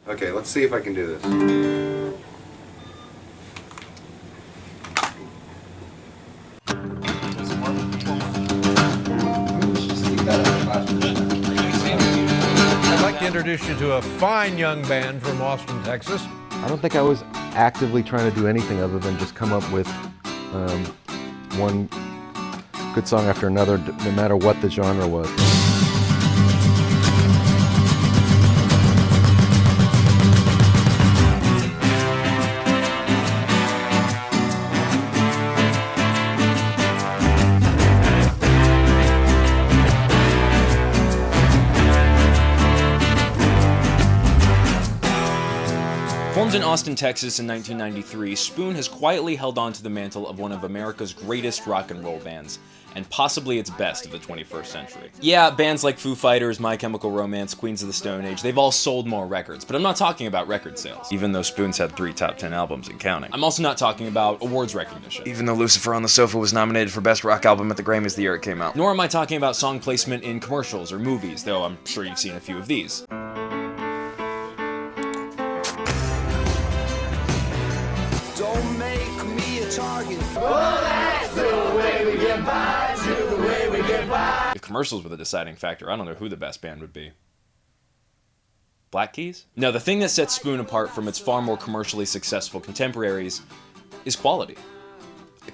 Okay, let's see if I can do this. I'd like to introduce you to a fine young band from Austin, Texas. I don't think I was actively trying to do anything other than just come up with one good song after another, no matter what the genre was. Formed in Austin, Texas in 1993, Spoon has quietly held on to the mantle of one of America's greatest rock and roll bands, and possibly its best of the 21st century. Yeah, bands like Foo Fighters, My Chemical Romance, Queens of the Stone Age, they've all sold more records, but I'm not talking about record sales, even though Spoon's had 3 top 10 albums and counting. I'm also not talking about awards recognition, even though Lucifer on the Sofa was nominated for Best Rock Album at the Grammys the year it came out. Nor am I talking about song placement in commercials or movies, though I'm sure you've seen a few of these. Don't make me a target. Well, that's the way we get by, to the way we get by. If commercials were the deciding factor, I don't know who the best band would be. Black Keys? No, the thing that sets Spoon apart from its far more commercially successful contemporaries is quality.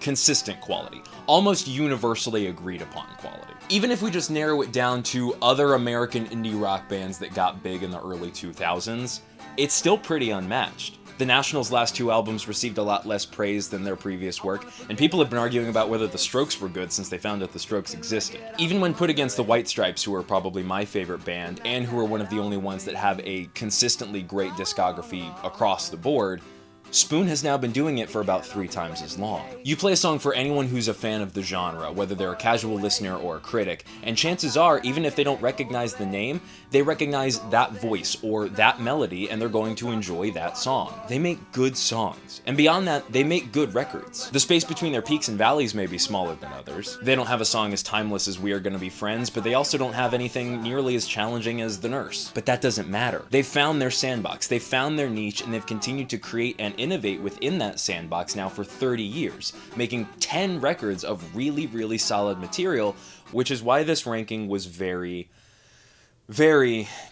Consistent quality. Almost universally agreed upon quality. Even if we just narrow it down to other American indie rock bands that got big in the early 2000s, it's still pretty unmatched. The Nationals' last 2 albums received a lot less praise than their previous work, and people have been arguing about whether the Strokes were good since they found out the Strokes existed. Even when put against the White Stripes, who are probably my favorite band, and who are one of the only ones that have a consistently great discography across the board, Spoon has now been doing it for about 3 times as long. You play a song for anyone who's a fan of the genre, whether they're a casual listener or a critic, and chances are, even if they don't recognize the name, they recognize that voice or that melody, and they're going to enjoy that song. They make good songs, and beyond that, they make good records. The space between their peaks and valleys may be smaller than others. They don't have a song as timeless as We Are Gonna Be Friends, but they also don't have anything nearly as challenging as The Nurse. But that doesn't matter. They've found their sandbox, they've found their niche, and they've continued to create and innovate within that sandbox now for 30 years, making 10 records of really, really solid material, which is why this ranking was very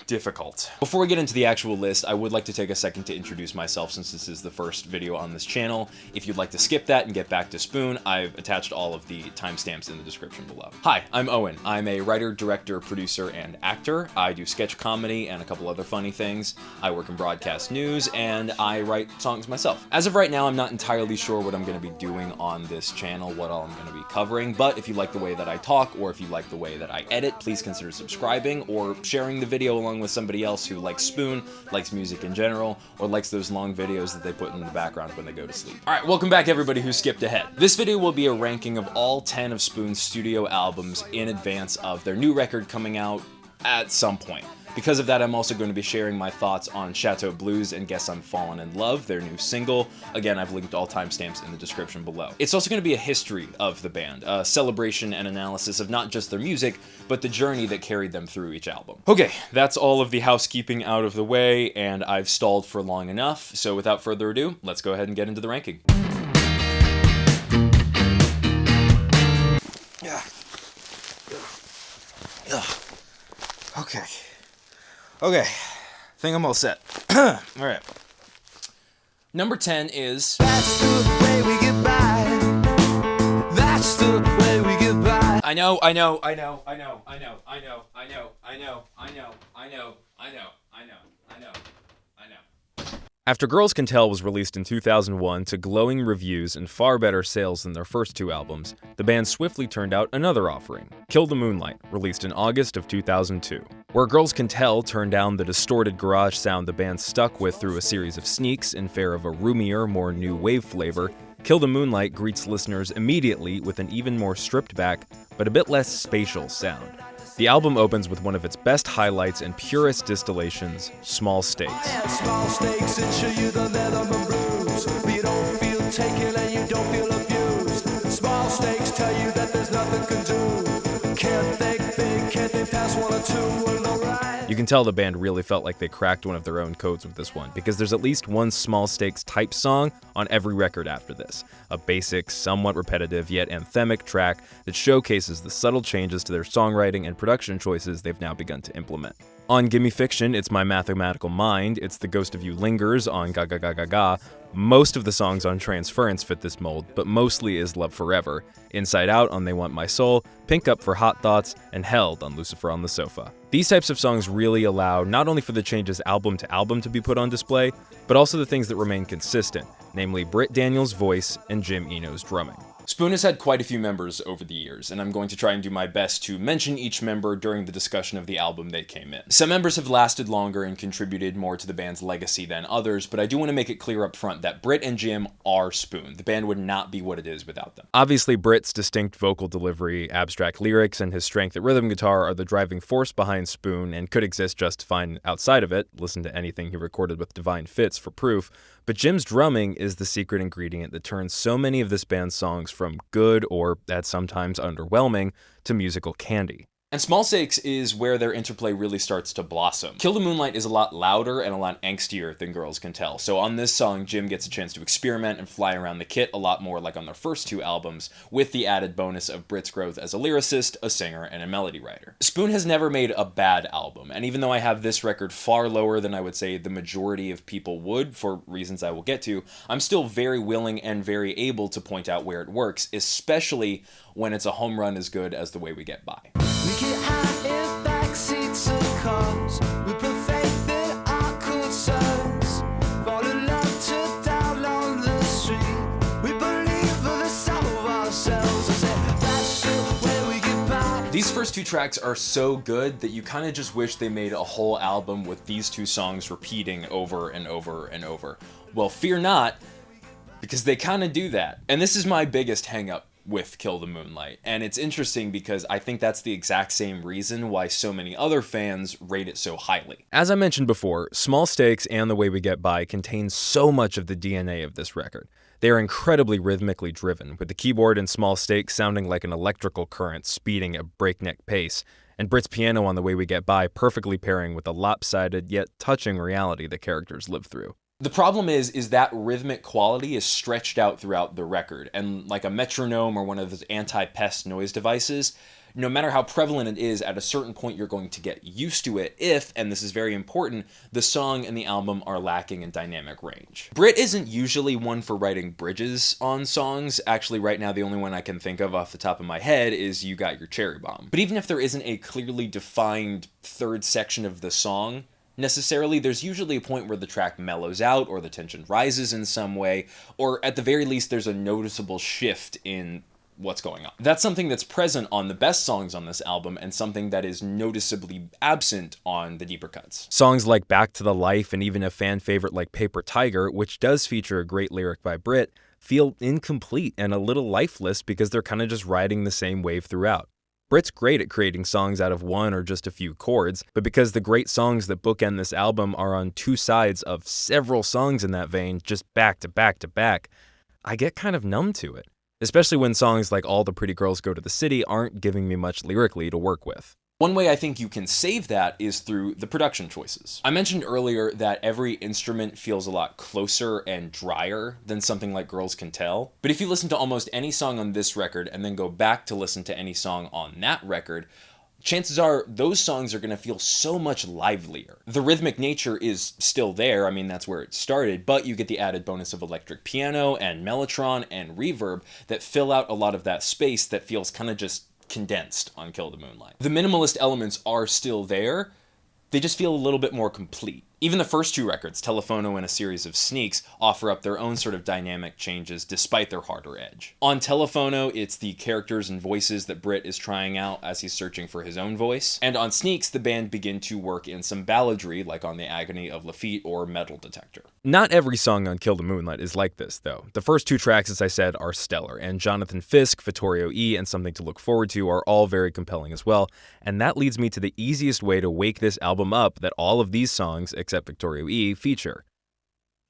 difficult. Before we get into the actual list, I would like to take a second to introduce myself since this is the first video on this channel. If you'd like to skip that and get back to Spoon, I've attached all of the timestamps in the description below. Hi, I'm Owen. I'm a writer, director, producer, and actor. I do sketch comedy and a couple other funny things. I work in broadcast news, and I write songs myself. As of right now, I'm not entirely sure what I'm going to be doing on this channel, what all I'm going to be covering, but if you like the way that I talk, or if you like the way that I edit, please consider subscribing or sharing the video along with somebody else who likes Spoon, likes music in general, or likes those long videos that they put in the background when they go to sleep. Alright, welcome back everybody who skipped ahead. This video will be a ranking of all 10 of Spoon's studio albums in advance of their new record coming out at some point. Because of that, I'm also going to be sharing my thoughts on Chateau Blues and Guess I'm Fallin' in Love, their new single. Again, I've linked all timestamps in the description below. It's also going to be a history of the band, a celebration and analysis of not just their music, but the journey that carried them through each album. Okay, that's all of the housekeeping out of the way, and I've stalled for long enough, so without further ado, let's go ahead and get into the ranking. Okay, think I'm all set. Alright. Number 10 is... That's the way we get by. That's the way we get by. I know. After Girls Can Tell was released in 2001 to glowing reviews and far better sales than their first 2 albums, the band swiftly turned out another offering, Kill the Moonlight, released in August of 2002. Where Girls Can Tell turned down the distorted garage sound the band stuck with through a series of sneaks in favor of a roomier, more new wave flavor, Kill the Moonlight greets listeners immediately with an even more stripped back, but a bit less spatial sound. The album opens with one of its best highlights and purest distillations, Small Stakes. Small stakes ensure you the minimum bruise. But you don't feel taken and you don't feel abused. small stakes tell you that there's nothing can do. Can't think big, can't think past one or two, well, alright. You can tell the band really felt like they cracked one of their own codes with this one, because there's at least one small stakes type song on every record after this. A basic, somewhat repetitive, yet anthemic track that showcases the subtle changes to their songwriting and production choices they've now begun to implement. On Gimme Fiction, it's My Mathematical Mind, it's The Ghost of You Lingers on Ga Ga Ga Ga Ga. Most of the songs on Transference fit this mold, but mostly is Love Forever. Inside Out on They Want My Soul, Pink Up for Hot Thoughts, and Held on Lucifer on the Sofa. These types of songs really allow not only for the changes album to album to be put on display, but also the things that remain consistent, namely Britt Daniels' voice and Jim Eno's drumming. Spoon has had quite a few members over the years, and I'm going to try and do my best to mention each member during the discussion of the album they came in. Some members have lasted longer and contributed more to the band's legacy than others, but I do want to make it clear up front that Britt and Jim are Spoon. The band would not be what it is without them. Obviously, Britt's distinct vocal delivery, abstract lyrics, and his strength at rhythm guitar are the driving force behind Spoon and could exist just fine outside of it. Listen to anything he recorded with Divine Fits for proof. But Jim's drumming is the secret ingredient that turns so many of this band's songs from good, or at sometimes underwhelming, to musical candy. And Small Stakes is where their interplay really starts to blossom. Kill the Moonlight is a lot louder and a lot angstier than Girls Can Tell, so on this song, Jim gets a chance to experiment and fly around the kit a lot more like on their first two albums, with the added bonus of Britt's growth as a lyricist, a singer, and a melody writer. Spoon has never made a bad album, and even though I have this record far lower than I would say the majority of people would, for reasons I will get to, I'm still very willing and very able to point out where it works, especially when it's a home run as good as The Way We Get By. We get high in backseats of cars. We put faith in our concerns. Fall in love to down on the street. We believe in the sum of ourselves. I said, that's the way we get by. These first two tracks are so good that you kind of just wish they made a whole album with these two songs repeating over and over and over. Well, fear not, because they kind of do that. And this is my biggest hang-up with Kill the Moonlight, and it's interesting because I think that's the exact same reason why so many other fans rate it so highly. As I mentioned before, Small Stakes and The Way We Get By contain so much of the DNA of this record. They are incredibly rhythmically driven, with the keyboard in Small Stakes sounding like an electrical current speeding at breakneck pace, and Britt's piano on The Way We Get By perfectly pairing with the lopsided yet touching reality the characters live through. The problem is that rhythmic quality is stretched out throughout the record, and like a metronome or one of those anti-pest noise devices, no matter how prevalent it is, at a certain point you're going to get used to it if, and this is very important, the song and the album are lacking in dynamic range. Britt isn't usually one for writing bridges on songs. Actually, right now the only one I can think of off the top of my head is You Got Your Cherry Bomb. But even if there isn't a clearly defined third section of the song, necessarily, there's usually a point where the track mellows out or the tension rises in some way, or at the very least there's a noticeable shift in what's going on. That's something that's present on the best songs on this album and something that is noticeably absent on the deeper cuts. Songs like Back to the Life and even a fan favorite like Paper Tiger, which does feature a great lyric by Britt, feel incomplete and a little lifeless because they're kind of just riding the same wave throughout. Britt's great at creating songs out of one or just a few chords, but because the great songs that bookend this album are on two sides of several songs in that vein, just back to back to back, I get kind of numb to it. Especially when songs like All the Pretty Girls Go to the City aren't giving me much lyrically to work with. One way I think you can save that is through the production choices. I mentioned earlier that every instrument feels a lot closer and drier than something like Girls Can Tell, but if you listen to almost any song on this record and then go back to listen to any song on that record, chances are those songs are going to feel so much livelier. The rhythmic nature is still there, I mean that's where it started, but you get the added bonus of electric piano and mellotron and reverb that fill out a lot of that space that feels kind of just condensed on Kill the Moonlight. The minimalist elements are still there, they just feel a little bit more complete. Even the first two records, Telephono and A Series of Sneaks, offer up their own sort of dynamic changes despite their harder edge. On Telephono, it's the characters and voices that Britt is trying out as he's searching for his own voice. And on Sneaks, the band begin to work in some balladry, like on The Agony of Lafitte or Metal Detector. Not every song on Kill the Moonlight is like this, though. The first two tracks, as I said, are stellar, and Jonathan Fisk, Vittorio E, and Something to Look Forward to are all very compelling as well, and that leads me to the easiest way to wake this album up that all of these songs, except Victorio E, feature.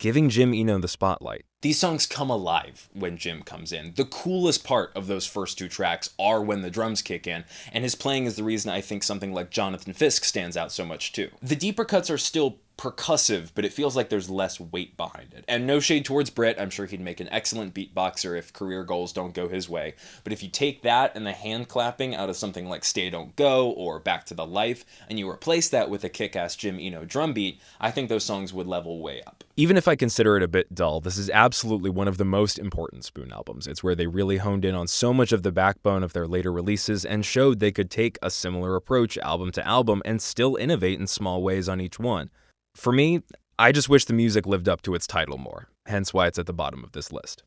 giving Jim Eno the spotlight. These songs come alive when Jim comes in. The coolest part of those first 2 tracks are when the drums kick in, and his playing is the reason I think something like Jonathan Fisk stands out so much too. The deeper cuts are still percussive, but it feels like there's less weight behind it. And no shade towards Britt, I'm sure he'd make an excellent beatboxer if career goals don't go his way. But if you take that and the hand clapping out of something like Stay Don't Go or Back to the Life, and you replace that with a kick-ass Jim Eno drum beat, I think those songs would level way up. Even if I consider it a bit dull, this is absolutely one of the most important Spoon albums. It's where they really honed in on so much of the backbone of their later releases and showed they could take a similar approach album to album and still innovate in small ways on each one. For me, I just wish the music lived up to its title more, hence why it's at the bottom of this list.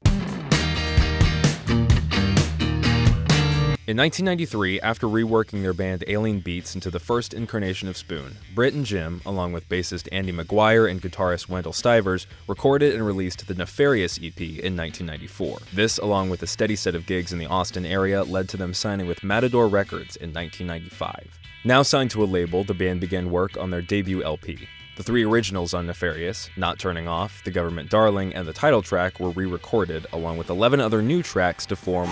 In 1993, after reworking their band Alien Beats into the first incarnation of Spoon, Britt and Jim, along with bassist Andy McGuire and guitarist Wendell Stivers, recorded and released the Nefarious EP in 1994. This, along with a steady set of gigs in the Austin area, led to them signing with Matador Records in 1995. Now signed to a label, the band began work on their debut LP. The 3 originals on Nefarious, Not Turning Off, The Government Darling, and the title track were re-recorded, along with 11 other new tracks to form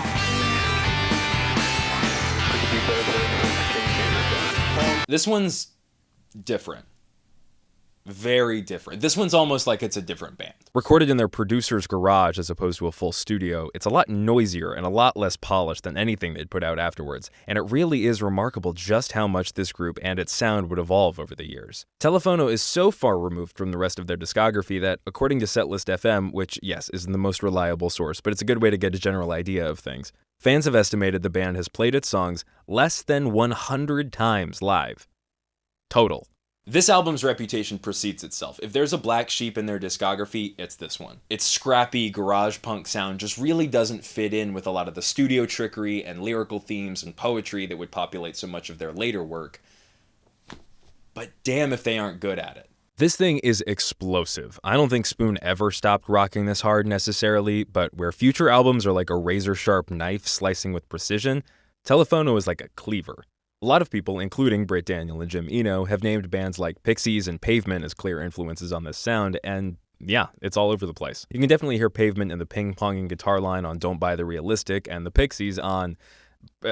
This one's different. Very different. This one's almost like it's a different band. Recorded in their producer's garage as opposed to a full studio, it's a lot noisier and a lot less polished than anything they'd put out afterwards, and it really is remarkable just how much this group and its sound would evolve over the years. Telefono is so far removed from the rest of their discography that, according to Setlist FM, which, yes, isn't the most reliable source, but it's a good way to get a general idea of things, fans have estimated the band has played its songs less than 100 times live. Total. This album's reputation precedes itself. If there's a black sheep in their discography, it's this one. Its scrappy garage punk sound just really doesn't fit in with a lot of the studio trickery and lyrical themes and poetry that would populate so much of their later work. But damn if they aren't good at it. This thing is explosive. I don't think Spoon ever stopped rocking this hard necessarily, but where future albums are like a razor-sharp knife slicing with precision, Telefono is like a cleaver. A lot of people, including Britt Daniel and Jim Eno, have named bands like Pixies and Pavement as clear influences on this sound, and yeah, it's all over the place. You can definitely hear Pavement in the ping-ponging guitar line on Don't Buy the Realistic, and the Pixies on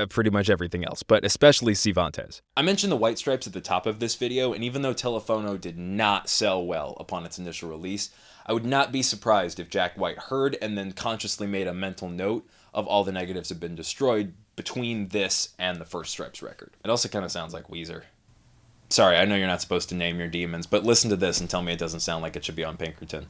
pretty much everything else, but especially Civantes. I mentioned the White Stripes at the top of this video, and even though Telefono did not sell well upon its initial release, I would not be surprised if Jack White heard and then consciously made a mental note of all the negatives have been destroyed between this and the first Stripes record. It also kind of sounds like Weezer. Sorry, I know you're not supposed to name your demons, but listen to this and tell me it doesn't sound like it should be on Pinkerton.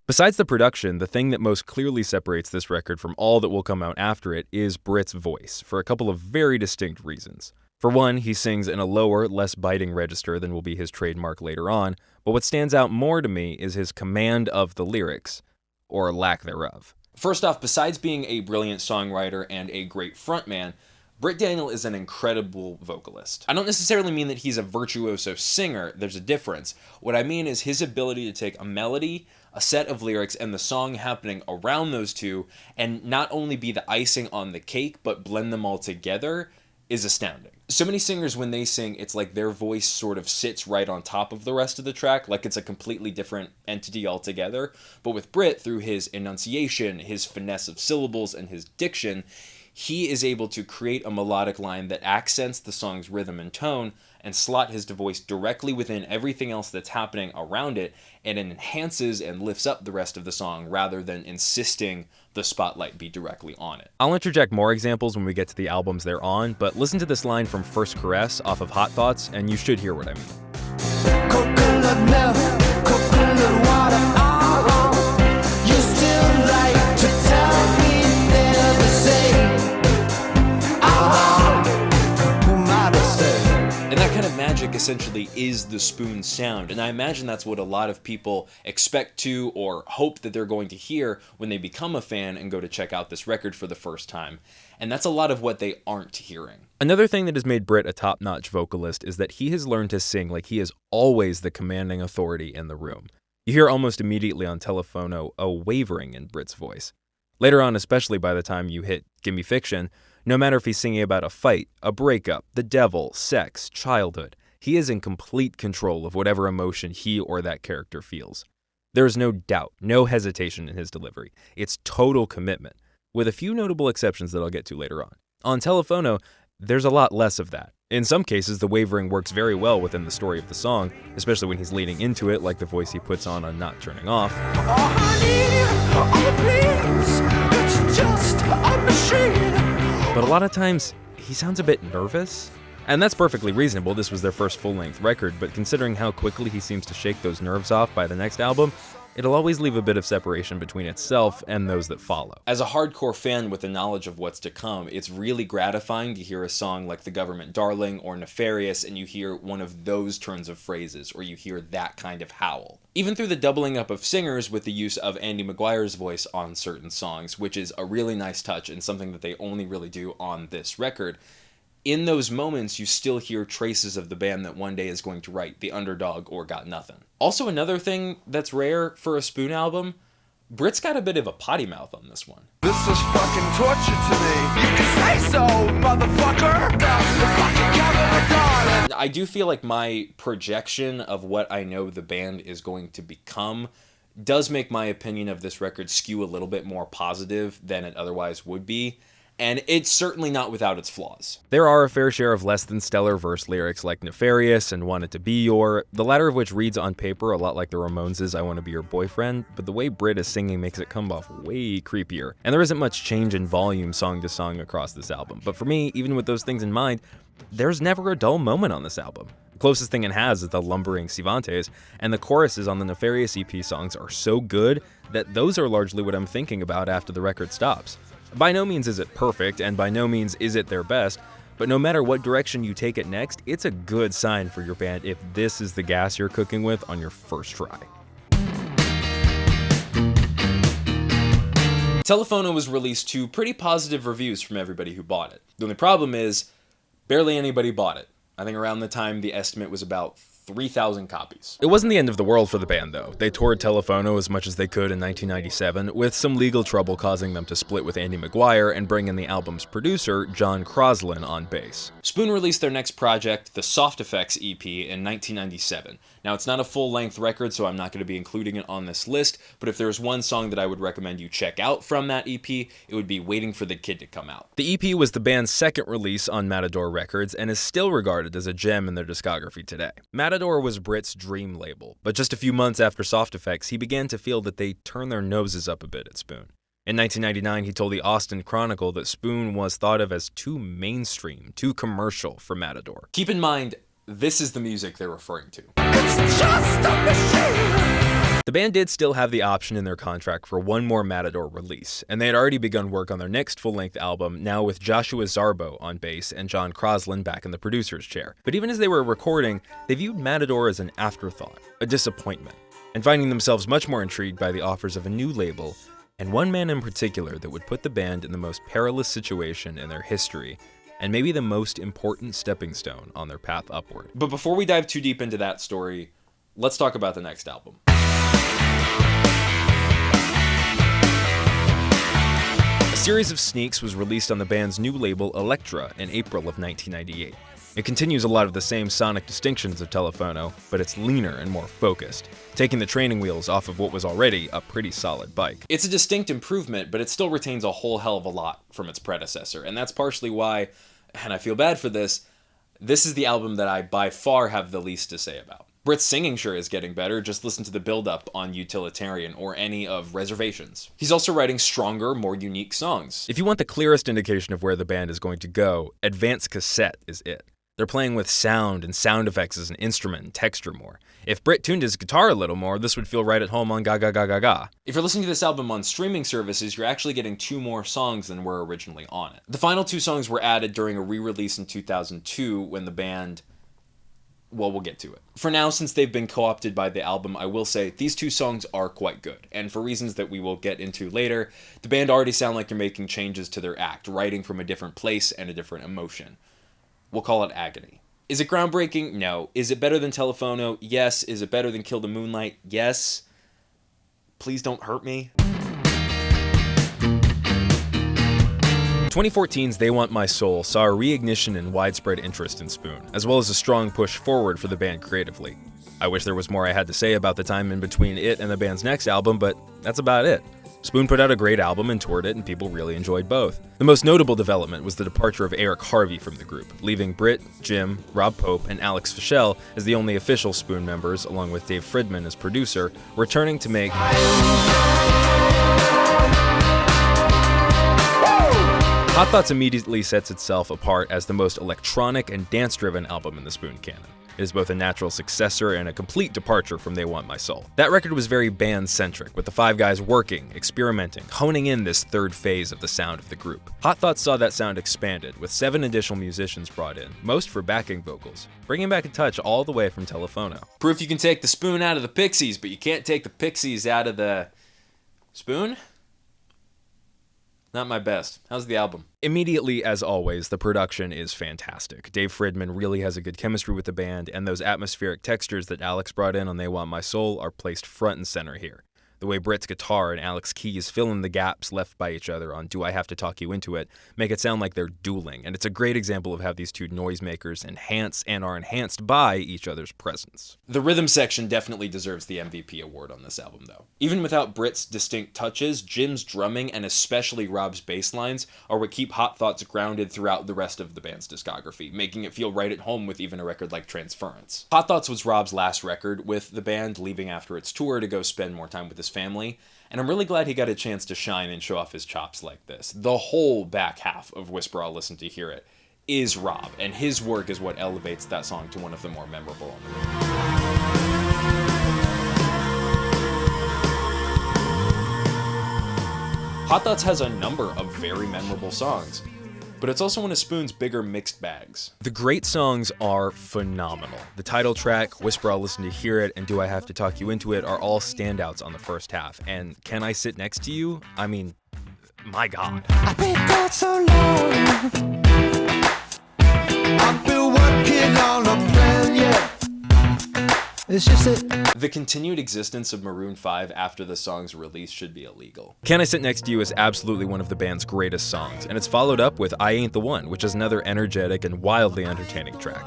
Besides the production, the thing that most clearly separates this record from all that will come out after it is Britt's voice, for a couple of very distinct reasons. For one, he sings in a lower, less biting register than will be his trademark later on, but what stands out more to me is his command of the lyrics, or lack thereof. First off, besides being a brilliant songwriter and a great frontman, Britt Daniel is an incredible vocalist. I don't necessarily mean that he's a virtuoso singer, there's a difference. What I mean is his ability to take a melody, a set of lyrics, and the song happening around those two, and not only be the icing on the cake, but blend them all together, is astounding. So many singers, when they sing, it's like their voice sort of sits right on top of the rest of the track, like it's a completely different entity altogether. But with Britt, through his enunciation, his finesse of syllables, and his diction, he is able to create a melodic line that accents the song's rhythm and tone and slot his voice directly within everything else that's happening around it, and it enhances and lifts up the rest of the song rather than insisting the spotlight be directly on it. I'll interject more examples when we get to the albums they're on, but listen to this line from First Caress off of Hot Thoughts, and you should hear what I mean. Coconut milk, coconut water, you still like to tell me they're the same. And that kind of magic essentially is the Spoon sound, and I imagine that's what a lot of people expect to or hope that they're going to hear when they become a fan and go to check out this record for the first time. And that's a lot of what they aren't hearing. Another thing that has made Britt a top-notch vocalist is that he has learned to sing like he is always the commanding authority in the room. You hear almost immediately on Telefono a wavering in Britt's voice. Later on, especially by the time you hit Gimme Fiction, no matter if he's singing about a fight, a breakup, the devil, sex, childhood, he is in complete control of whatever emotion he or that character feels. There is no doubt, no hesitation in his delivery. It's total commitment, with a few notable exceptions that I'll get to later on. On Telefono, there's a lot less of that. In some cases, the wavering works very well within the story of the song, especially when he's leading into it, like the voice he puts on Not Turning Off. Oh, honey, oh, please, it's just a machine. But a lot of times, he sounds a bit nervous. And that's perfectly reasonable. This was their first full-length record, but considering how quickly he seems to shake those nerves off by the next album, it'll always leave a bit of separation between itself and those that follow. As a hardcore fan with the knowledge of what's to come, it's really gratifying to hear a song like The Government Darling or Nefarious, and you hear one of those turns of phrases, or you hear that kind of howl. Even through the doubling up of singers with the use of Andy Maguire's voice on certain songs, which is a really nice touch and something that they only really do on this record, in those moments, you still hear traces of the band that one day is going to write The Underdog or Got Nothing. Also, another thing that's rare for a Spoon album, Britt's got a bit of a potty mouth on this one. This is fucking torture to me. You can say so, motherfucker. The fucking Government Darling. I do feel like my projection of what I know the band is going to become does make my opinion of this record skew a little bit more positive than it otherwise would be. And it's certainly not without its flaws. There are a fair share of less than stellar verse lyrics like Nefarious and Want It to Be Your, the latter of which reads on paper a lot like the Ramones' I Want to Be Your Boyfriend, but the way Britt is singing makes it come off way creepier. And there isn't much change in volume song to song across this album, but for me, even with those things in mind, there's never a dull moment on this album. The closest thing it has is the lumbering Sivantes, and the choruses on the Nefarious EP songs are so good that those are largely what I'm thinking about after the record stops. By no means is it perfect, and by no means is it their best, but no matter what direction you take it next, it's a good sign for your band if this is the gas you're cooking with on your first try. Telefono was released to pretty positive reviews from everybody who bought it. The only problem is, barely anybody bought it. I think around the time the estimate was about 3,000 copies. It wasn't the end of the world for the band, though. They toured Telefono as much as they could in 1997, with some legal trouble causing them to split with Andy Maguire and bring in the album's producer, John Crosland, on bass. Spoon released their next project, the Soft Effects EP, in 1997. Now, it's not a full-length record, so I'm not going to be including it on this list, but if there's one song that I would recommend you check out from that EP, it would be Waiting for the Kid to Come Out. The EP was the band's second release on Matador Records and is still regarded as a gem in their discography today. Matador was Britt's dream label, but just a few months after Soft Effects, he began to feel that they turned their noses up a bit at Spoon. In 1999, he told the Austin Chronicle that Spoon was thought of as too mainstream, too commercial for Matador. Keep in mind, this is the music they're referring to. It's just a machine. The band did still have the option in their contract for one more Matador release, and they had already begun work on their next full-length album, now with Joshua Zarbo on bass and John Crosland back in the producer's chair. But even as they were recording, they viewed Matador as an afterthought, a disappointment, and finding themselves much more intrigued by the offers of a new label, and one man in particular that would put the band in the most perilous situation in their history, and maybe the most important stepping stone on their path upward. But before we dive too deep into that story, let's talk about the next album. A series of sneaks was released on the band's new label Elektra in April of 1998. It continues a lot of the same sonic distinctions of Telefono, but it's leaner and more focused, taking the training wheels off of what was already a pretty solid bike. It's a distinct improvement, but it still retains a whole hell of a lot from its predecessor, and that's partially why, and I feel bad for this is the album that I by far have the least to say about. Britt's singing sure is getting better, just listen to the build-up on Utilitarian or any of Reservations. He's also writing stronger, more unique songs. If you want the clearest indication of where the band is going to go, Advanced Cassette is it. They're playing with sound and sound effects as an instrument and texture more. If Britt tuned his guitar a little more, this would feel right at home on Ga Ga Ga Ga Ga. If you're listening to this album on streaming services, you're actually getting 2 more songs than were originally on it. The final 2 songs were added during a re-release in 2002 when the band... well, we'll get to it. For now, since they've been co-opted by the album, I will say these 2 songs are quite good, and for reasons that we will get into later, the band already sound like they're making changes to their act, writing from a different place and a different emotion. We'll call it Agony. Is it groundbreaking? No. Is it better than Telefono? Yes. Is it better than Kill the Moonlight? Yes. Please don't hurt me. 2014's They Want My Soul saw a reignition and widespread interest in Spoon, as well as a strong push forward for the band creatively. I wish there was more I had to say about the time in between it and the band's next album, but that's about it. Spoon put out a great album and toured it, and people really enjoyed both. The most notable development was the departure of Eric Harvey from the group, leaving Britt, Jim, Rob Pope, and Alex Fischel as the only official Spoon members, along with Dave Fridman as producer, returning to make Hot Thoughts immediately sets itself apart as the most electronic and dance-driven album in the Spoon canon. It is both a natural successor and a complete departure from They Want My Soul. That record was very band-centric, with the five guys working, experimenting, honing in this third phase of the sound of the group. Hot Thoughts saw that sound expanded, with 7 additional musicians brought in, most for backing vocals, bringing back a touch all the way from Telefono. Proof you can take the Spoon out of the Pixies, but you can't take the Pixies out of the Spoon? Not my best. How's the album? Immediately, as always, the production is fantastic. Dave Fridman really has a good chemistry with the band, and those atmospheric textures that Alex brought in on They Want My Soul are placed front and center here. The way Britt's guitar and Alex's keys fill in the gaps left by each other on Do I Have to Talk You Into It make it sound like they're dueling, and it's a great example of how these two noisemakers enhance and are enhanced by each other's presence. The rhythm section definitely deserves the MVP award on this album, though. Even without Britt's distinct touches, Jim's drumming and especially Rob's bass lines are what keep Hot Thoughts grounded throughout the rest of the band's discography, making it feel right at home with even a record like Transference. Hot Thoughts was Rob's last record with the band, leaving after its tour to go spend more time with his family, and I'm really glad he got a chance to shine and show off his chops like this. The whole back half of Whisper I'll Listen to Hear It is Rob, and his work is what elevates that song to one of the more memorable on the record. Hot Thoughts has a number of very memorable songs, but it's also one of Spoon's bigger mixed bags. The great songs are phenomenal. The title track, Whisper I'll Listen to Hear It, and Do I Have to Talk You Into It are all standouts on the first half, and Can I Sit Next to You? I mean, my God. I've been gone so long. I've been working on a plan, yeah. It's just that The continued existence of Maroon 5 after the song's release should be illegal. Can I Sit Next to You is absolutely one of the band's greatest songs, and it's followed up with I Ain't the One, which is another energetic and wildly entertaining track.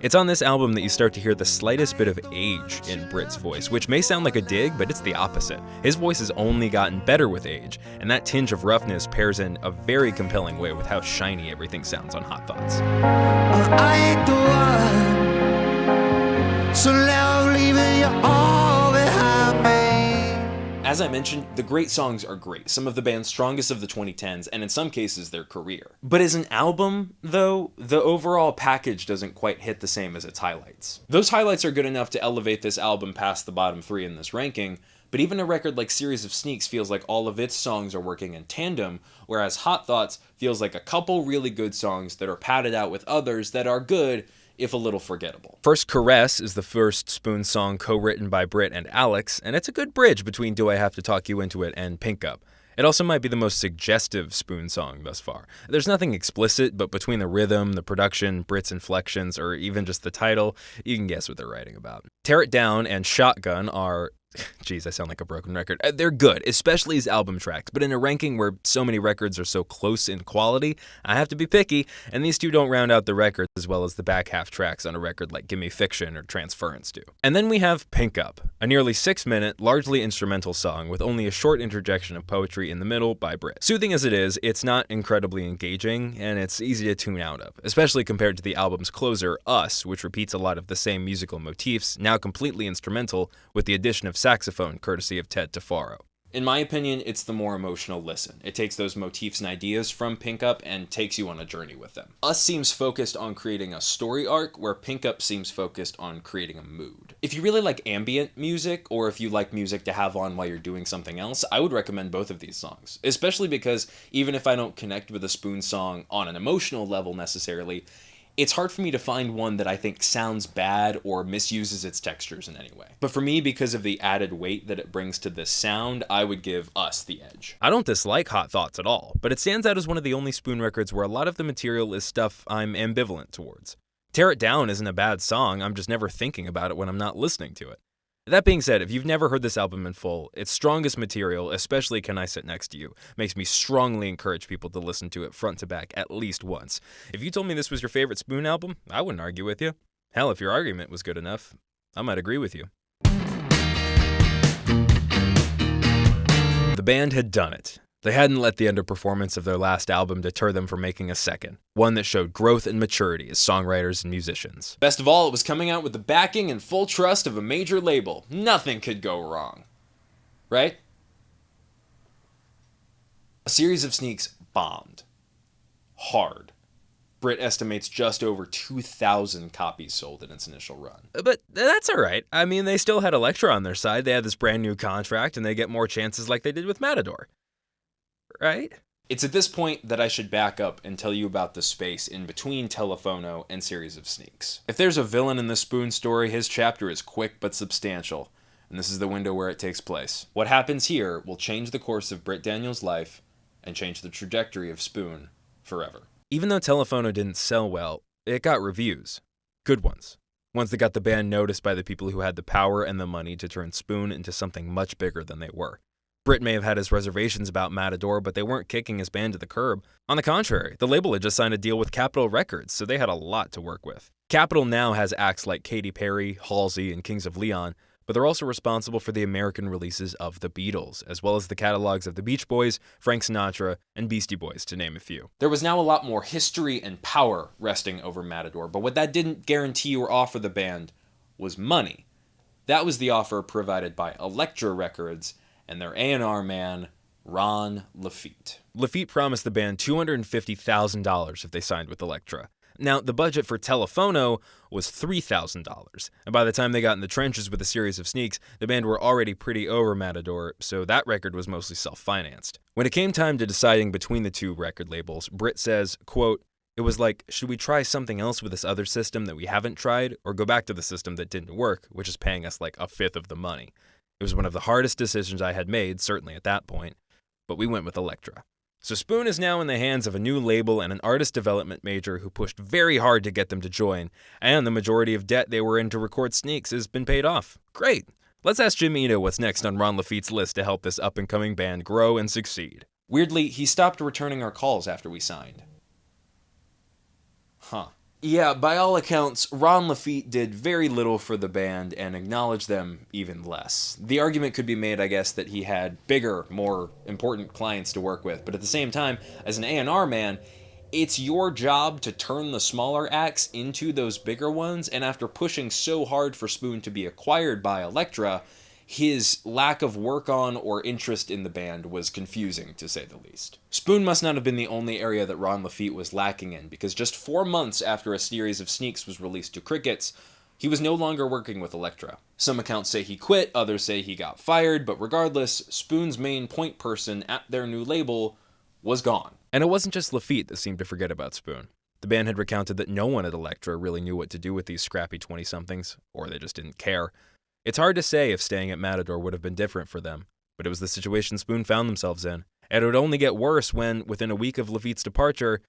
It's on this album that you start to hear the slightest bit of age in Britt's voice, which may sound like a dig, but it's the opposite. His voice has only gotten better with age, and that tinge of roughness pairs in a very compelling way with how shiny everything sounds on Hot Thoughts. I ain't the one. So now I'm leaving you all behind me. As I mentioned, the great songs are great, some of the band's strongest of the 2010s, and in some cases their career. But as an album, though, the overall package doesn't quite hit the same as its highlights. Those highlights are good enough to elevate this album past the bottom 3 in this ranking, but even a record like Series of Sneaks feels like all of its songs are working in tandem, whereas Hot Thoughts feels like a couple really good songs that are padded out with others that are good, if a little forgettable. First Caress is the first Spoon song co-written by Britt and Alex, and it's a good bridge between Do I Have to Talk You Into It and Pink Up. It also might be the most suggestive Spoon song thus far. There's nothing explicit, but between the rhythm, the production, Britt's inflections, or even just the title, you can guess what they're writing about. Tear It Down and Shotgun are... Geez, I sound like a broken record. They're good, especially as album tracks, but in a ranking where so many records are so close in quality, I have to be picky, and these two don't round out the record as well as the back half tracks on a record like Gimme Fiction or Transference do. And then we have Pink Up, a nearly 6-minute, largely instrumental song with only a short interjection of poetry in the middle by Britt. Soothing as it is, it's not incredibly engaging, and it's easy to tune out of, especially compared to the album's closer, Us, which repeats a lot of the same musical motifs, now completely instrumental, with the addition of saxophone courtesy of Ted Tafaro. In my opinion, it's the more emotional listen. It takes those motifs and ideas from Pink Up and takes you on a journey with them. Us seems focused on creating a story arc, where Pink Up seems focused on creating a mood. If you really like ambient music, or if you like music to have on while you're doing something else, I would recommend both of these songs. Especially because even if I don't connect with a Spoon song on an emotional level necessarily, it's hard for me to find one that I think sounds bad or misuses its textures in any way. But for me, because of the added weight that it brings to this sound, I would give Us the edge. I don't dislike Hot Thoughts at all, but it stands out as one of the only Spoon records where a lot of the material is stuff I'm ambivalent towards. Tear It Down isn't a bad song, I'm just never thinking about it when I'm not listening to it. That being said, if you've never heard this album in full, its strongest material, especially Can I Sit Next to You, makes me strongly encourage people to listen to it front to back at least once. If you told me this was your favorite Spoon album, I wouldn't argue with you. Hell, if your argument was good enough, I might agree with you. The band had done it. They hadn't let the underperformance of their last album deter them from making a second, one that showed growth and maturity as songwriters and musicians. Best of all, it was coming out with the backing and full trust of a major label. Nothing could go wrong. Right? A Series of Sneaks bombed. Hard. Brit estimates just over 2,000 copies sold in its initial run. But that's alright. I mean, they still had Elektra on their side, they had this brand new contract, and they get more chances like they did with Matador. Right? It's at this point that I should back up and tell you about the space in between Telefono and Series of Sneaks. If there's a villain in the Spoon story, his chapter is quick but substantial, and this is the window where it takes place. What happens here will change the course of Britt Daniels' life and change the trajectory of Spoon forever. Even though Telefono didn't sell well, it got reviews. Good ones. Ones that got the band noticed by the people who had the power and the money to turn Spoon into something much bigger than they were. Britt may have had his reservations about Matador, but they weren't kicking his band to the curb. On the contrary, the label had just signed a deal with Capitol Records, so they had a lot to work with. Capitol now has acts like Katy Perry, Halsey, and Kings of Leon, but they're also responsible for the American releases of the Beatles, as well as the catalogs of the Beach Boys, Frank Sinatra, and Beastie Boys, to name a few. There was now a lot more history and power resting over Matador, but what that didn't guarantee or offer the band was money. That was the offer provided by Elektra Records and their A&R man, Ron Laffitte. Laffitte promised the band $250,000 if they signed with Elektra. Now, the budget for Telefono was $3,000, and by the time they got in the trenches with a Series of Sneaks, the band were already pretty over Matador, so that record was mostly self-financed. When it came time to deciding between the two record labels, Britt says, quote, "It was like, should we try something else with this other system that we haven't tried, or go back to the system that didn't work, which is paying us like a fifth of the money? It was one of the hardest decisions I had made, certainly at that point, but we went with Elektra." So Spoon is now in the hands of a new label and an artist development major who pushed very hard to get them to join, and the majority of debt they were in to record Sneaks has been paid off. Great! Let's ask Jim Eno what's next on Ron Laffitte's list to help this up-and-coming band grow and succeed. Weirdly, he stopped returning our calls after we signed. Huh. Yeah, by all accounts, Ron Laffitte did very little for the band and acknowledged them even less. The argument could be made, I guess, that he had bigger, more important clients to work with, but at the same time, as an A&R man, it's your job to turn the smaller acts into those bigger ones, and after pushing so hard for Spoon to be acquired by Elektra, his lack of work on or interest in the band was confusing, to say the least. Spoon must not have been the only area that Ron Laffitte was lacking in, because just 4 months after A Series of Sneaks was released to crickets, he was no longer working with Elektra. Some accounts say he quit, others say he got fired, but regardless, Spoon's main point person at their new label was gone. And it wasn't just Laffitte that seemed to forget about Spoon. The band had recounted that no one at Elektra really knew what to do with these scrappy 20-somethings, or they just didn't care. It's hard to say if staying at Matador would have been different for them, but it was the situation Spoon found themselves in, and it would only get worse when, within a week of Laffitte's departure,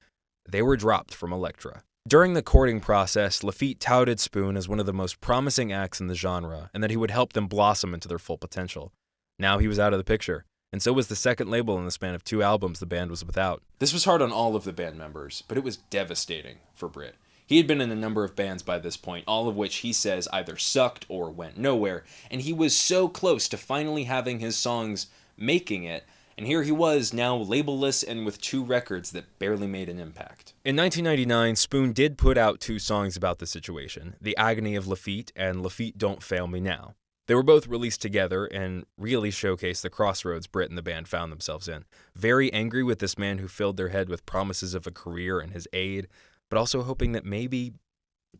they were dropped from Elektra. During the courting process, Laffitte touted Spoon as one of the most promising acts in the genre, and that he would help them blossom into their full potential. Now he was out of the picture, and so was the second label in the span of 2 albums the band was without. This was hard on all of the band members, but it was devastating for Britt. He had been in a number of bands by this point, all of which he says either sucked or went nowhere, and he was so close to finally having his songs making it, and here he was, now labelless and with 2 records that barely made an impact. In 1999, Spoon did put out 2 songs about the situation, The Agony of Laffitte and Laffitte Don't Fail Me Now. They were both released together and really showcased the crossroads Britt and the band found themselves in. Very angry with this man who filled their head with promises of a career and his aid, but also hoping that maybe,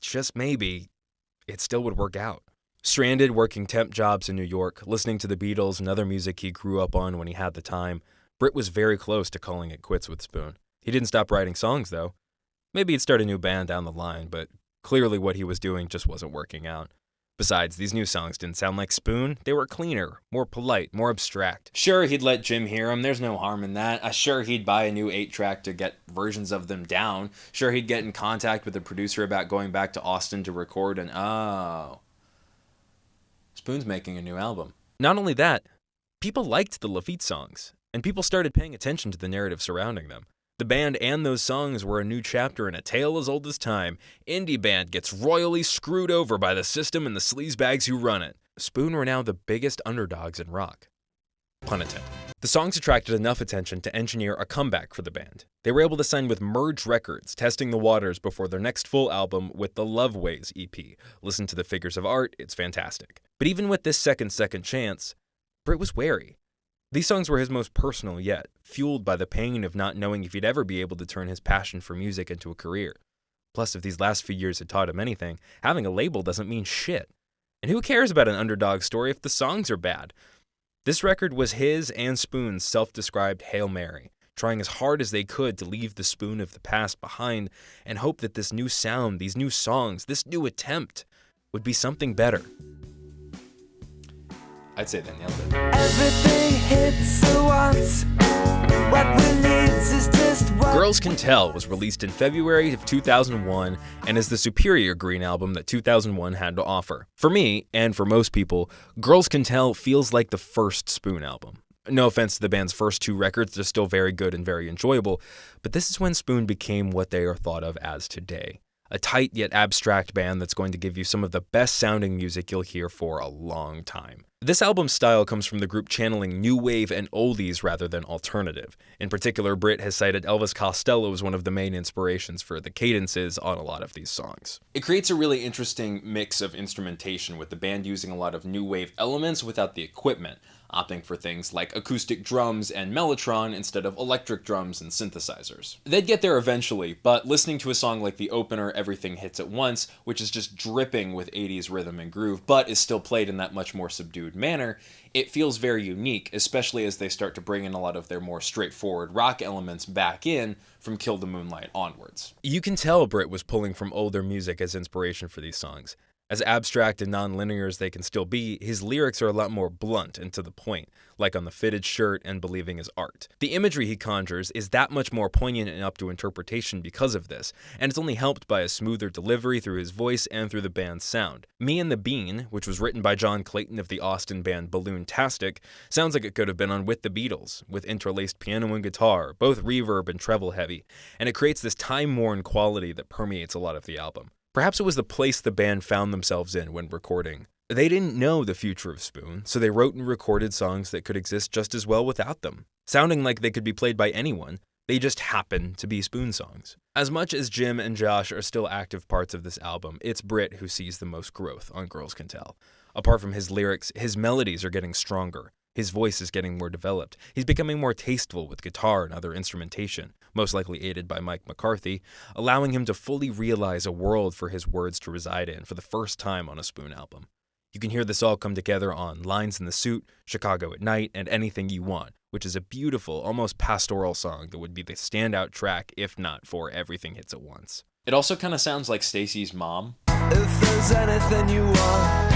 just maybe, it still would work out. Stranded working temp jobs in New York, listening to the Beatles and other music he grew up on when he had the time, Britt was very close to calling it quits with Spoon. He didn't stop writing songs, though. Maybe he'd start a new band down the line, but clearly what he was doing just wasn't working out. Besides, these new songs didn't sound like Spoon. They were cleaner, more polite, more abstract. Sure, he'd let Jim hear them. There's no harm in that. Sure, he'd buy a new 8-track to get versions of them down. Sure, he'd get in contact with the producer about going back to Austin to record, and Spoon's making a new album. Not only that, people liked the Lafitte songs, and people started paying attention to the narrative surrounding them. The band and those songs were a new chapter in a tale as old as time. Indie band gets royally screwed over by the system and the sleazebags who run it. Spoon were now the biggest underdogs in rock. Pun intended. The songs attracted enough attention to engineer a comeback for the band. They were able to sign with Merge Records, testing the waters before their next full album with the Love Ways EP. Listen to the Figures of Art, it's fantastic. But even with this second chance, Britt was wary. These songs were his most personal yet, fueled by the pain of not knowing if he'd ever be able to turn his passion for music into a career. Plus, if these last few years had taught him anything, having a label doesn't mean shit. And who cares about an underdog story if the songs are bad? This record was his and Spoon's self-described Hail Mary, trying as hard as they could to leave the Spoon of the past behind and hope that this new sound, these new songs, this new attempt would be something better. I'd say they nailed it. Everything hits at once. What we need is just one. Girls Can Tell was released in February of 2001 and is the superior Green album that 2001 had to offer. For me, and for most people, Girls Can Tell feels like the first Spoon album. No offense to the band's first two records, they're still very good and very enjoyable, but this is when Spoon became what they are thought of as today. A tight yet abstract band that's going to give you some of the best sounding music you'll hear for a long time. This album's style comes from the group channeling new wave and oldies rather than alternative. In particular, Britt has cited Elvis Costello as one of the main inspirations for the cadences on a lot of these songs. It creates a really interesting mix of instrumentation, with the band using a lot of new wave elements without the equipment, opting for things like acoustic drums and mellotron instead of electric drums and synthesizers. They'd get there eventually, but listening to a song like the opener, Everything Hits at Once, which is just dripping with 80s rhythm and groove, but is still played in that much more subdued manner, it feels very unique, especially as they start to bring in a lot of their more straightforward rock elements back in from Kill the Moonlight onwards. You can tell Britt was pulling from older music as inspiration for these songs. As abstract and non-linear as they can still be, his lyrics are a lot more blunt and to the point, like on the Fitted Shirt and Believing Is Art. The imagery he conjures is that much more poignant and up to interpretation because of this, and it's only helped by a smoother delivery through his voice and through the band's sound. Me and the Bean, which was written by John Clayton of the Austin band Balloon-tastic, sounds like it could have been on With the Beatles, with interlaced piano and guitar, both reverb and treble heavy, and it creates this time-worn quality that permeates a lot of the album. Perhaps it was the place the band found themselves in when recording. They didn't know the future of Spoon, so they wrote and recorded songs that could exist just as well without them. Sounding like they could be played by anyone, they just happen to be Spoon songs. As much as Jim and Josh are still active parts of this album, it's Britt who sees the most growth on Girls Can Tell. Apart from his lyrics, his melodies are getting stronger. His voice is getting more developed. He's becoming more tasteful with guitar and other instrumentation, most likely aided by Mike McCarthy, allowing him to fully realize a world for his words to reside in for the first time on a Spoon album. You can hear this all come together on Lines in the Suit, Chicago at Night, and Anything You Want, which is a beautiful, almost pastoral song that would be the standout track if not for Everything Hits at Once. It also kind of sounds like Stacy's mom. If there's anything you want.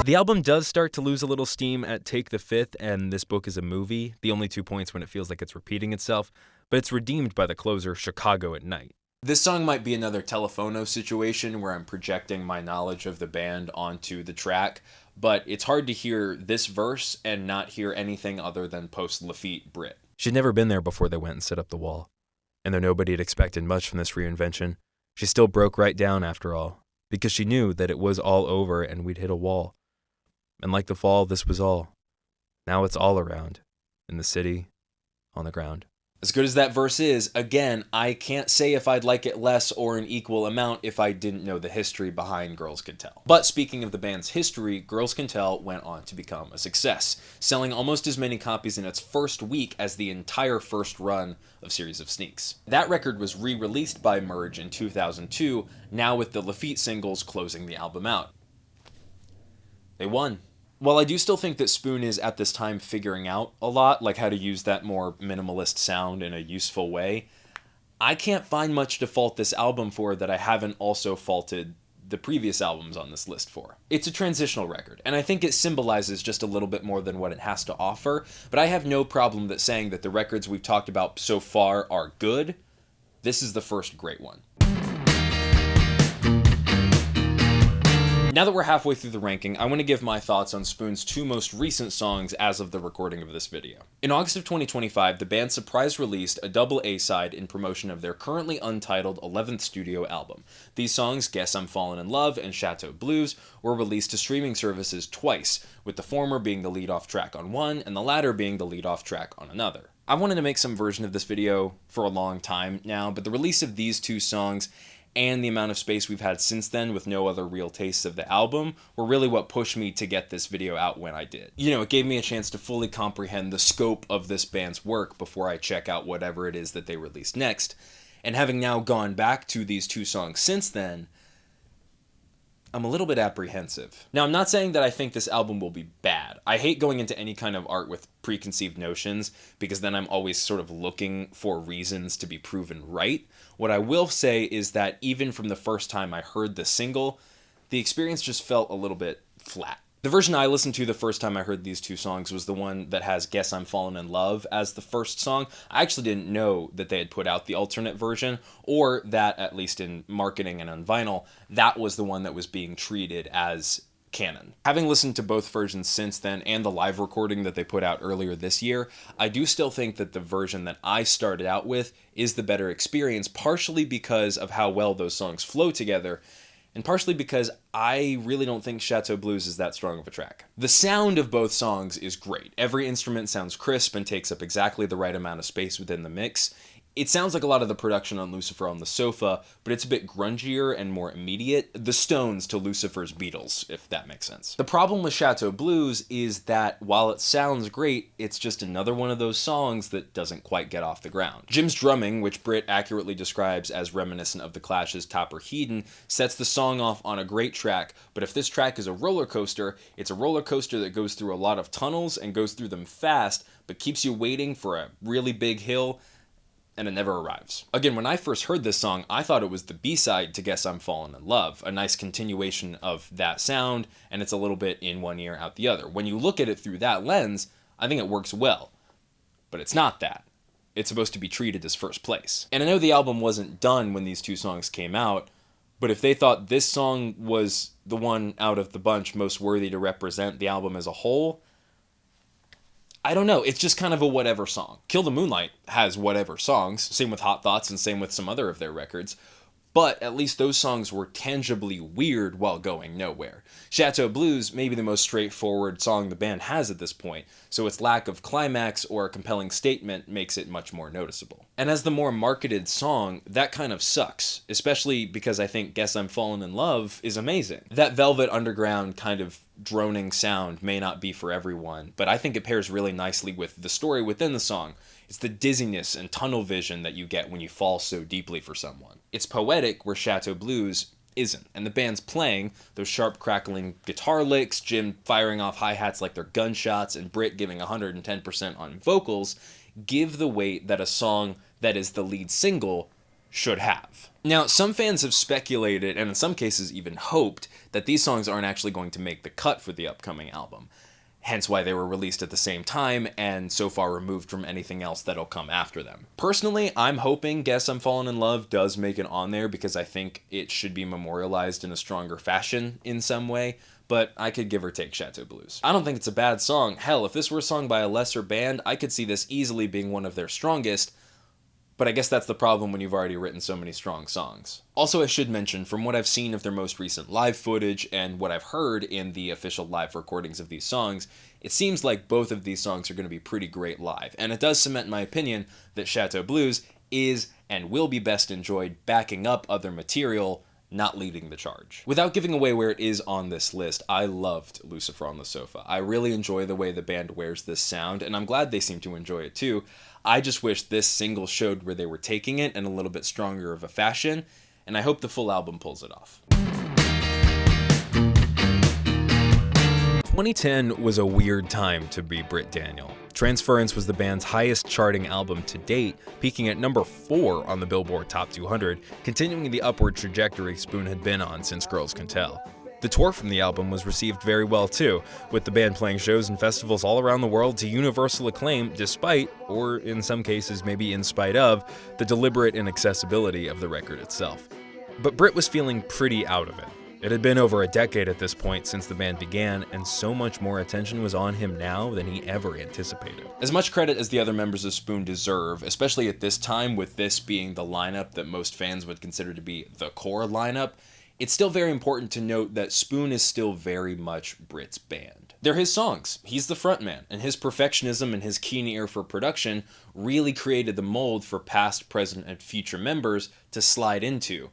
The album does start to lose a little steam at Take the Fifth and This Book is a Movie, the only 2 points when it feels like it's repeating itself, but it's redeemed by the closer Chicago at Night. This song might be another Telephono situation where I'm projecting my knowledge of the band onto the track, but it's hard to hear this verse and not hear anything other than post-Lafitte Brit. She'd never been there before they went and set up the wall, and though nobody had expected much from this reinvention, she still broke right down after all, because she knew that it was all over and we'd hit a wall. And like the fall, this was all. Now it's all around. In the city, on the ground. As good as that verse is, again, I can't say if I'd like it less or an equal amount if I didn't know the history behind Girls Can Tell. But speaking of the band's history, Girls Can Tell went on to become a success, selling almost as many copies in its first week as the entire first run of Series of Sneaks. That record was re-released by Merge in 2002, now with the Lafitte singles closing the album out. They won. While I do still think that Spoon is at this time figuring out a lot, like how to use that more minimalist sound in a useful way, I can't find much to fault this album for that I haven't also faulted the previous albums on this list for. It's a transitional record, and I think it symbolizes just a little bit more than what it has to offer, but I have no problem saying that the records we've talked about so far are good. This is the first great one. Now that we're halfway through the ranking, I want to give my thoughts on Spoon's 2 most recent songs as of the recording of this video. In August of 2025, the band surprise released a double A-side in promotion of their currently untitled 11th studio album. These songs, Guess I'm Fallin' in Love and Chateau Blues, were released to streaming services twice, with the former being the lead-off track on one and the latter being the lead-off track on another. I wanted to make some version of this video for a long time now, but the release of these 2 songs and the amount of space we've had since then with no other real tastes of the album were really what pushed me to get this video out when I did. You know, it gave me a chance to fully comprehend the scope of this band's work before I check out whatever it is that they release next. And having now gone back to these 2 songs since then, I'm a little bit apprehensive. Now, I'm not saying that I think this album will be bad. I hate going into any kind of art with preconceived notions, because then I'm always sort of looking for reasons to be proven right. What I will say is that even from the first time I heard the single, the experience just felt a little bit flat. The version I listened to the first time I heard these 2 songs was the one that has Guess I'm Fallin' in Love as the first song. I actually didn't know that they had put out the alternate version, or that, at least in marketing and on vinyl, that was the one that was being treated as canon. Having listened to both versions since then and the live recording that they put out earlier this year, I do still think that the version that I started out with is the better experience, partially because of how well those songs flow together, and partially because I really don't think Chateau Blues is that strong of a track. The sound of both songs is great. Every instrument sounds crisp and takes up exactly the right amount of space within the mix. It sounds like a lot of the production on Lucifer on the Sofa, but it's a bit grungier and more immediate. The Stones to Lucifer's Beatles, if that makes sense. The problem with Chateau Blues is that while it sounds great, it's just another one of those songs that doesn't quite get off the ground. Jim's drumming, which Britt accurately describes as reminiscent of The Clash's Topper Heathen, sets the song off on a great track, but if this track is a roller coaster, it's a roller coaster that goes through a lot of tunnels and goes through them fast, but keeps you waiting for a really big hill, and it never arrives. Again, when I first heard this song, I thought it was the B-side to Guess I'm Fallin' in Love, a nice continuation of that sound, and it's a little bit in one ear, out the other. When you look at it through that lens, I think it works well, but it's not that. It's supposed to be treated as first place. And I know the album wasn't done when these 2 songs came out, but if they thought this song was the one out of the bunch most worthy to represent the album as a whole, I don't know, it's just kind of a whatever song. Kill the Moonlight has whatever songs, same with Hot Thoughts and same with some other of their records, but at least those songs were tangibly weird while going nowhere. Chateau Blues may be the most straightforward song the band has at this point, so its lack of climax or a compelling statement makes it much more noticeable. And as the more marketed song, that kind of sucks, especially because I think Guess I'm Fallin' in Love is amazing. That Velvet Underground kind of droning sound may not be for everyone, but I think it pairs really nicely with the story within the song. It's the dizziness and tunnel vision that you get when you fall so deeply for someone. It's poetic where Chateau Blues isn't, and the band's playing, those sharp crackling guitar licks, Jim firing off hi-hats like they're gunshots, and Britt giving 110% on vocals, give the weight that a song that is the lead single should have. Now, some fans have speculated, and in some cases even hoped, that these songs aren't actually going to make the cut for the upcoming album. Hence why they were released at the same time and so far removed from anything else that'll come after them. Personally, I'm hoping Guess I'm Fallin' in Love does make it on there because I think it should be memorialized in a stronger fashion in some way, but I could give or take Chateau Blues. I don't think it's a bad song. Hell, if this were a song by a lesser band, I could see this easily being one of their strongest, but I guess that's the problem when you've already written so many strong songs. Also, I should mention, from what I've seen of their most recent live footage and what I've heard in the official live recordings of these songs, it seems like both of these songs are going to be pretty great live, and it does cement my opinion that Chateau Blues is and will be best enjoyed backing up other material, not leading the charge. Without giving away where it is on this list, I loved Lucifer on the Sofa. I really enjoy the way the band wears this sound, and I'm glad they seem to enjoy it too. I just wish this single showed where they were taking it in a little bit stronger of a fashion, and I hope the full album pulls it off. 2010 was a weird time to be Britt Daniel. Transference was the band's highest charting album to date, peaking at number 4 on the Billboard Top 200, continuing the upward trajectory Spoon had been on since Girls Can Tell. The tour from the album was received very well too, with the band playing shows and festivals all around the world to universal acclaim despite, or in some cases maybe in spite of, the deliberate inaccessibility of the record itself. But Britt was feeling pretty out of it. It had been over a decade at this point since the band began, and so much more attention was on him now than he ever anticipated. As much credit as the other members of Spoon deserve, especially at this time with this being the lineup that most fans would consider to be the core lineup, it's still very important to note that Spoon is still very much Britt's band. They're his songs, he's the frontman, and his perfectionism and his keen ear for production really created the mold for past, present, and future members to slide into,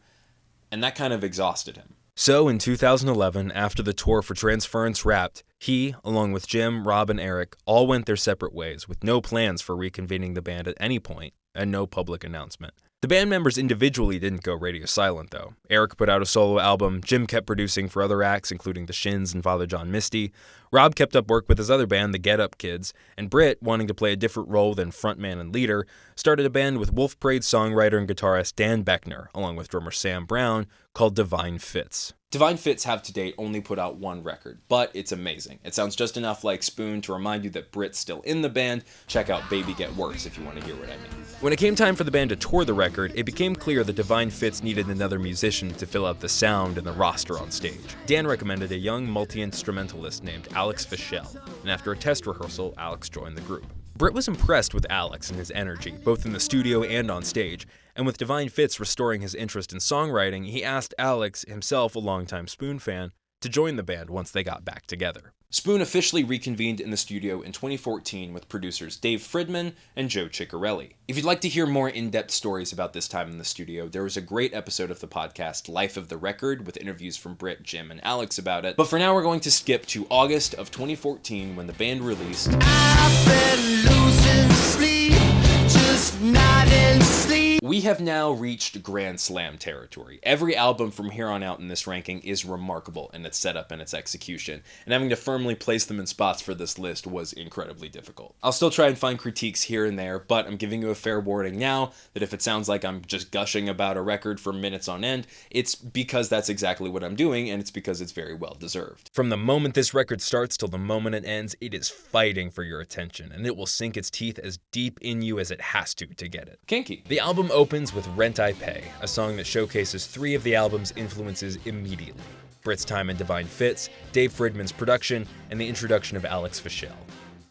and that kind of exhausted him. So in 2011, after the tour for Transference wrapped, he, along with Jim, Rob, and Eric, all went their separate ways with no plans for reconvening the band at any point and no public announcement. The band members individually didn't go radio silent, though. Eric put out a solo album, Jim kept producing for other acts, including The Shins and Father John Misty, Rob kept up work with his other band, the Get Up Kids, and Britt, wanting to play a different role than frontman and leader, started a band with Wolf Parade songwriter and guitarist Dan Beckner, along with drummer Sam Brown, called Divine Fits. Divine Fits have to date only put out one record, but it's amazing. It sounds just enough like Spoon to remind you that Britt's still in the band. Check out Baby Get Worse if you want to hear what I mean. When it came time for the band to tour the record, it became clear that Divine Fits needed another musician to fill out the sound and the roster on stage. Dan recommended a young multi-instrumentalist named Alex Fischel, and after a test rehearsal, Alex joined the group. Britt was impressed with Alex and his energy, both in the studio and on stage, and with Divine Fits restoring his interest in songwriting, he asked Alex, himself a longtime Spoon fan, to join the band once they got back together. Spoon officially reconvened in the studio in 2014 with producers Dave Fridman and Joe Ciccarelli. If you'd like to hear more in-depth stories about this time in the studio, there was a great episode of the podcast Life of the Record with interviews from Britt, Jim, and Alex about it. But for now, we're going to skip to August of 2014 when the band released I've been losing sleep, just not in sleep. We have now reached Grand Slam territory. Every album from here on out in this ranking is remarkable in its setup and its execution, and having to firmly place them in spots for this list was incredibly difficult. I'll still try and find critiques here and there, but I'm giving you a fair warning now that if it sounds like I'm just gushing about a record for minutes on end, it's because that's exactly what I'm doing, and it's because it's very well deserved. From the moment this record starts till the moment it ends, it is fighting for your attention, and it will sink its teeth as deep in you as it has to get it. Kinky. The album opens with Rent I Pay, a song that showcases 3 of the album's influences immediately. Britt's time in Divine Fits, Dave Fridman's production, and the introduction of Alex Fischel.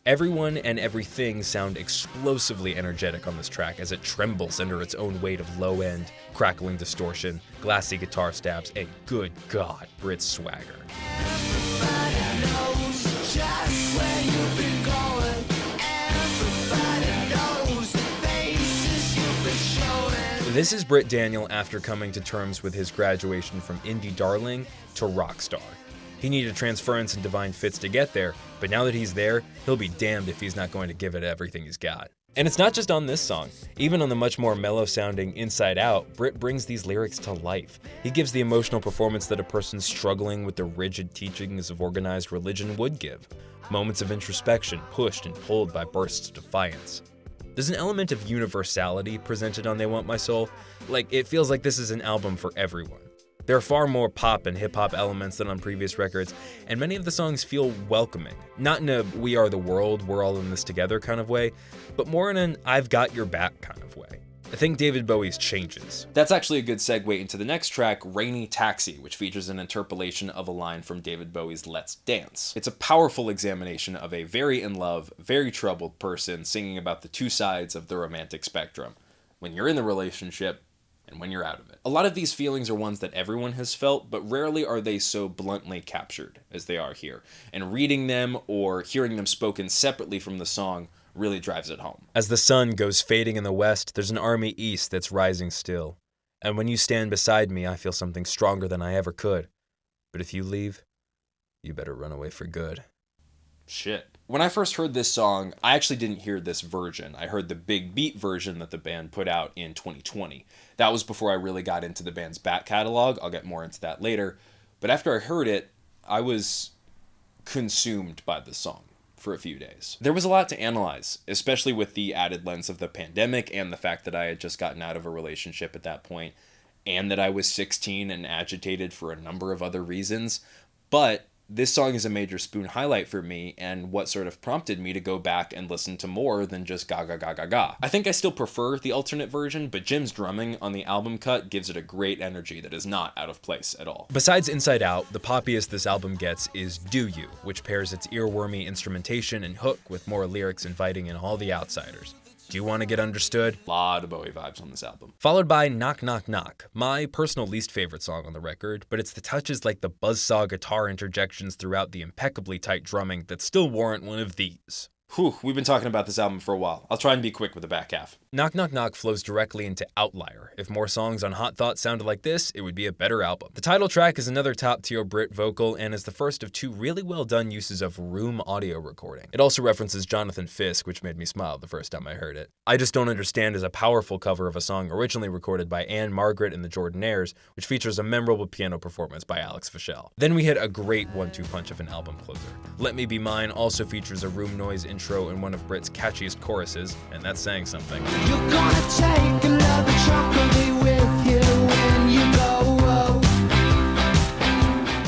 Everyone and everything sound explosively energetic on this track as it trembles under its own weight of low-end, crackling distortion, glassy guitar stabs, and good God, Britt's swagger. Everybody knows just where you've been going. Everybody knows the faces you've been showing. This is Britt Daniel after coming to terms with his graduation from indie darling to rock star. He needed Transference and Divine Fits to get there, but now that he's there, he'll be damned if he's not going to give it everything he's got. And it's not just on this song. Even on the much more mellow-sounding Inside Out, Britt brings these lyrics to life. He gives the emotional performance that a person struggling with the rigid teachings of organized religion would give. Moments of introspection pushed and pulled by bursts of defiance. There's an element of universality presented on They Want My Soul. Like, it feels like this is an album for everyone. There are far more pop and hip-hop elements than on previous records, and many of the songs feel welcoming. Not in a we are the world, we're all in this together kind of way, but more in an I've got your back kind of way. I think David Bowie's Changes. That's actually a good segue into the next track, Rainy Taxi, which features an interpolation of a line from David Bowie's Let's Dance. It's a powerful examination of a very in love, very troubled person singing about the two sides of the romantic spectrum. When you're in the relationship, and when you're out of it. A lot of these feelings are ones that everyone has felt, but rarely are they so bluntly captured as they are here. And reading them or hearing them spoken separately from the song really drives it home. As the sun goes fading in the west, there's an army east that's rising still. And when you stand beside me, I feel something stronger than I ever could. But if you leave, you better run away for good. Shit. When I first heard this song, I actually didn't hear this version. I heard the Big Beat version that the band put out in 2020. That was before I really got into the band's back catalog. I'll get more into that later. But after I heard it, I was consumed by the song for a few days. There was a lot to analyze, especially with the added lens of the pandemic and the fact that I had just gotten out of a relationship at that point, and that I was 16 and agitated for a number of other reasons. But this song is a major Spoon highlight for me, and what sort of prompted me to go back and listen to more than just ga ga ga ga ga. I think I still prefer the alternate version, but Jim's drumming on the album cut gives it a great energy that is not out of place at all. Besides Inside Out, the poppiest this album gets is Do You, which pairs its earwormy instrumentation and hook with more lyrics inviting in all the outsiders. Do you want to get understood? Lot of Bowie vibes on this album. Followed by Knock Knock Knock, my personal least favorite song on the record, but it's the touches like the buzzsaw guitar interjections throughout the impeccably tight drumming that still warrant one of these. Whew, we've been talking about this album for a while. I'll try and be quick with the back half. Knock Knock Knock flows directly into Outlier. If more songs on Hot Thought sounded like this, it would be a better album. The title track is another top-tier Brit vocal and is the first of two really well-done uses of room audio recording. It also references Jonathan Fisk, which made me smile the first time I heard it. I Just Don't Understand is a powerful cover of a song originally recorded by Anne Margaret and the Jordanaires, which features a memorable piano performance by Alex Fischel. Then we hit a great one-two punch of an album closer. Let Me Be Mine also features a room noise intro and one of Brit's catchiest choruses, and that's saying something. You're gonna take another chocolate with you when you go.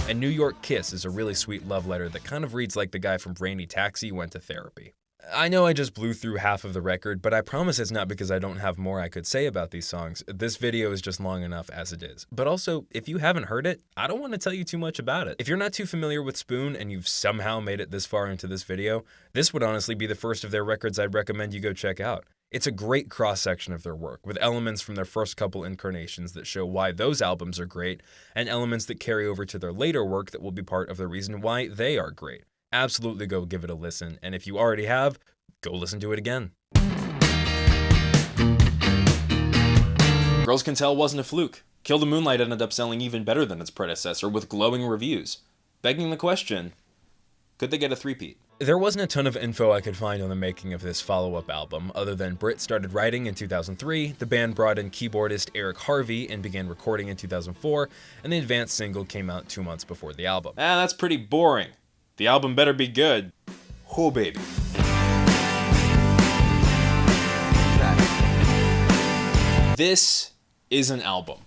And New York Kiss is a really sweet love letter that kind of reads like the guy from Rainy Taxi went to therapy. I know I just blew through half of the record, but I promise it's not because I don't have more I could say about these songs. This video is just long enough as it is. But also, if you haven't heard it, I don't want to tell you too much about it. If you're not too familiar with Spoon and you've somehow made it this far into this video, this would honestly be the first of their records I'd recommend you go check out. It's a great cross-section of their work, with elements from their first couple incarnations that show why those albums are great, and elements that carry over to their later work that will be part of the reason why they are great. Absolutely go give it a listen, and if you already have, go listen to it again. Girls Can Tell wasn't a fluke. Kill the Moonlight ended up selling even better than its predecessor with glowing reviews. Begging the question, could they get a three-peat? There wasn't a ton of info I could find on the making of this follow-up album, other than Britt started writing in 2003, the band brought in keyboardist Eric Harvey and began recording in 2004, and the advanced single came out 2 months before the album. That's pretty boring. The album better be good. Oh, baby. This is an album.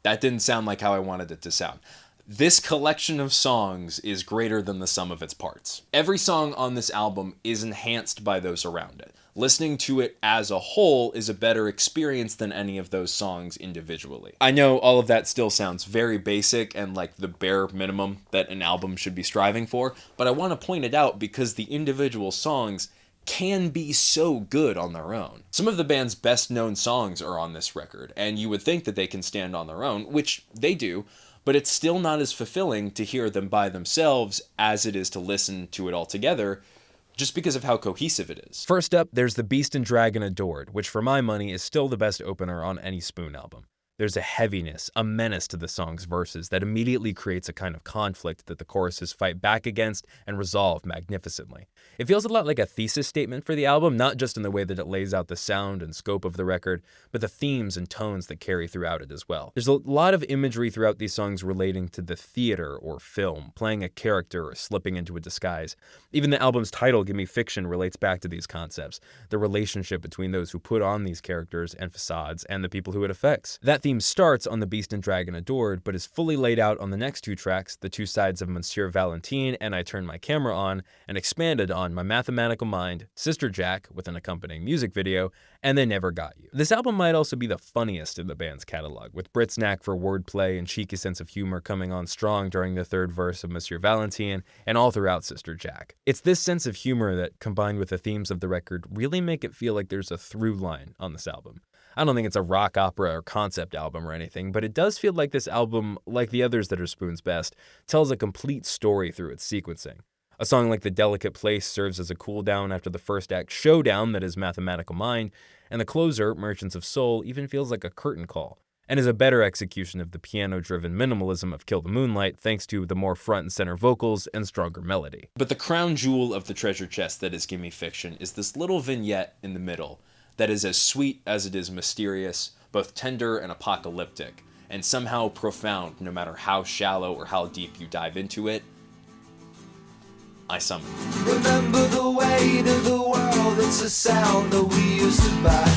That didn't sound like how I wanted it to sound. This collection of songs is greater than the sum of its parts. Every song on this album is enhanced by those around it. Listening to it as a whole is a better experience than any of those songs individually. I know all of that still sounds very basic and like the bare minimum that an album should be striving for, but I want to point it out because the individual songs can be so good on their own. Some of the band's best known songs are on this record, and you would think that they can stand on their own, which they do, but it's still not as fulfilling to hear them by themselves as it is to listen to it all together, just because of how cohesive it is. First up, there's The Beast and Dragon Adored, which for my money is still the best opener on any Spoon album. There's a heaviness, a menace to the song's verses that immediately creates a kind of conflict that the choruses fight back against and resolve magnificently. It feels a lot like a thesis statement for the album, not just in the way that it lays out the sound and scope of the record, but the themes and tones that carry throughout it as well. There's a lot of imagery throughout these songs relating to the theater or film, playing a character or slipping into a disguise. Even the album's title, Gimme Fiction, relates back to these concepts, the relationship between those who put on these characters and facades and the people who it affects. That theme starts on The Beast and Dragon Adored, but is fully laid out on the next two tracks, The Two Sides of Monsieur Valentine and I Turn My Camera On, and expanded on My Mathematical Mind, Sister Jack, with an accompanying music video, and They Never Got You. This album might also be the funniest in the band's catalog, with Britt's knack for wordplay and cheeky sense of humor coming on strong during the third verse of Monsieur Valentine and all throughout Sister Jack. It's this sense of humor that, combined with the themes of the record, really make it feel like there's a through line on this album. I don't think it's a rock opera or concept album or anything, but it does feel like this album, like the others that are Spoon's best, tells a complete story through its sequencing. A song like The Delicate Place serves as a cool down after the first act showdown that is Mathematical Mind, and the closer, Merchants of Soul, even feels like a curtain call, and is a better execution of the piano-driven minimalism of Kill the Moonlight thanks to the more front and center vocals and stronger melody. But the crown jewel of the treasure chest that is Gimme Fiction is this little vignette in the middle that is as sweet as it is mysterious, both tender and apocalyptic, and somehow profound no matter how shallow or how deep you dive into it. I summon. Remember the weight of the world, it's a sound that we used to buy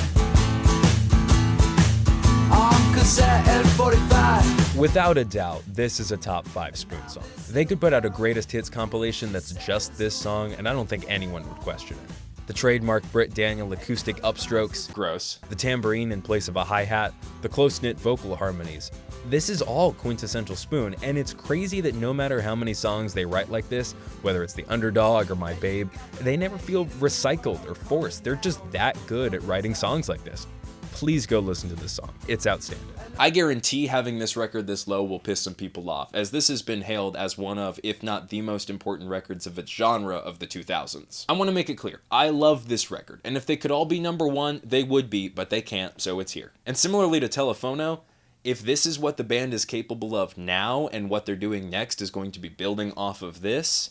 on cassette and 45. Without a doubt, this is a top 5 Spoon song. They could put out a greatest hits compilation that's just this song, and I don't think anyone would question it. The trademark Britt Daniel acoustic upstrokes, gross. The tambourine in place of a hi-hat, the close-knit vocal harmonies. This is all quintessential Spoon, and it's crazy that no matter how many songs they write like this, whether it's The Underdog or My Babe, they never feel recycled or forced. They're just that good at writing songs like this. Please go listen to this song. It's outstanding. I guarantee having this record this low will piss some people off, as this has been hailed as one of, if not the most important records of its genre of the 2000s. I want to make it clear, I love this record, and if they could all be number 1, they would be, but they can't, so it's here. And similarly to Telefono, if this is what the band is capable of now, and what they're doing next is going to be building off of this,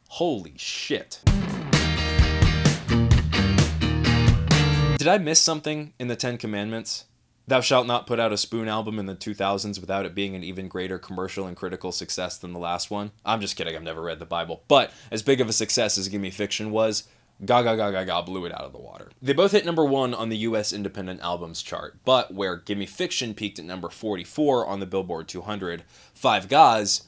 holy shit. Did I miss something in the 10 Commandments? Thou shalt not put out a Spoon album in the 2000s without it being an even greater commercial and critical success than the last one. I'm just kidding, I've never read the Bible. But as big of a success as Gimme Fiction was, Gaga Gaga Gaga blew it out of the water. They both hit number 1 on the US Independent Albums chart, but where Gimme Fiction peaked at number 44 on the Billboard 200, Five Guys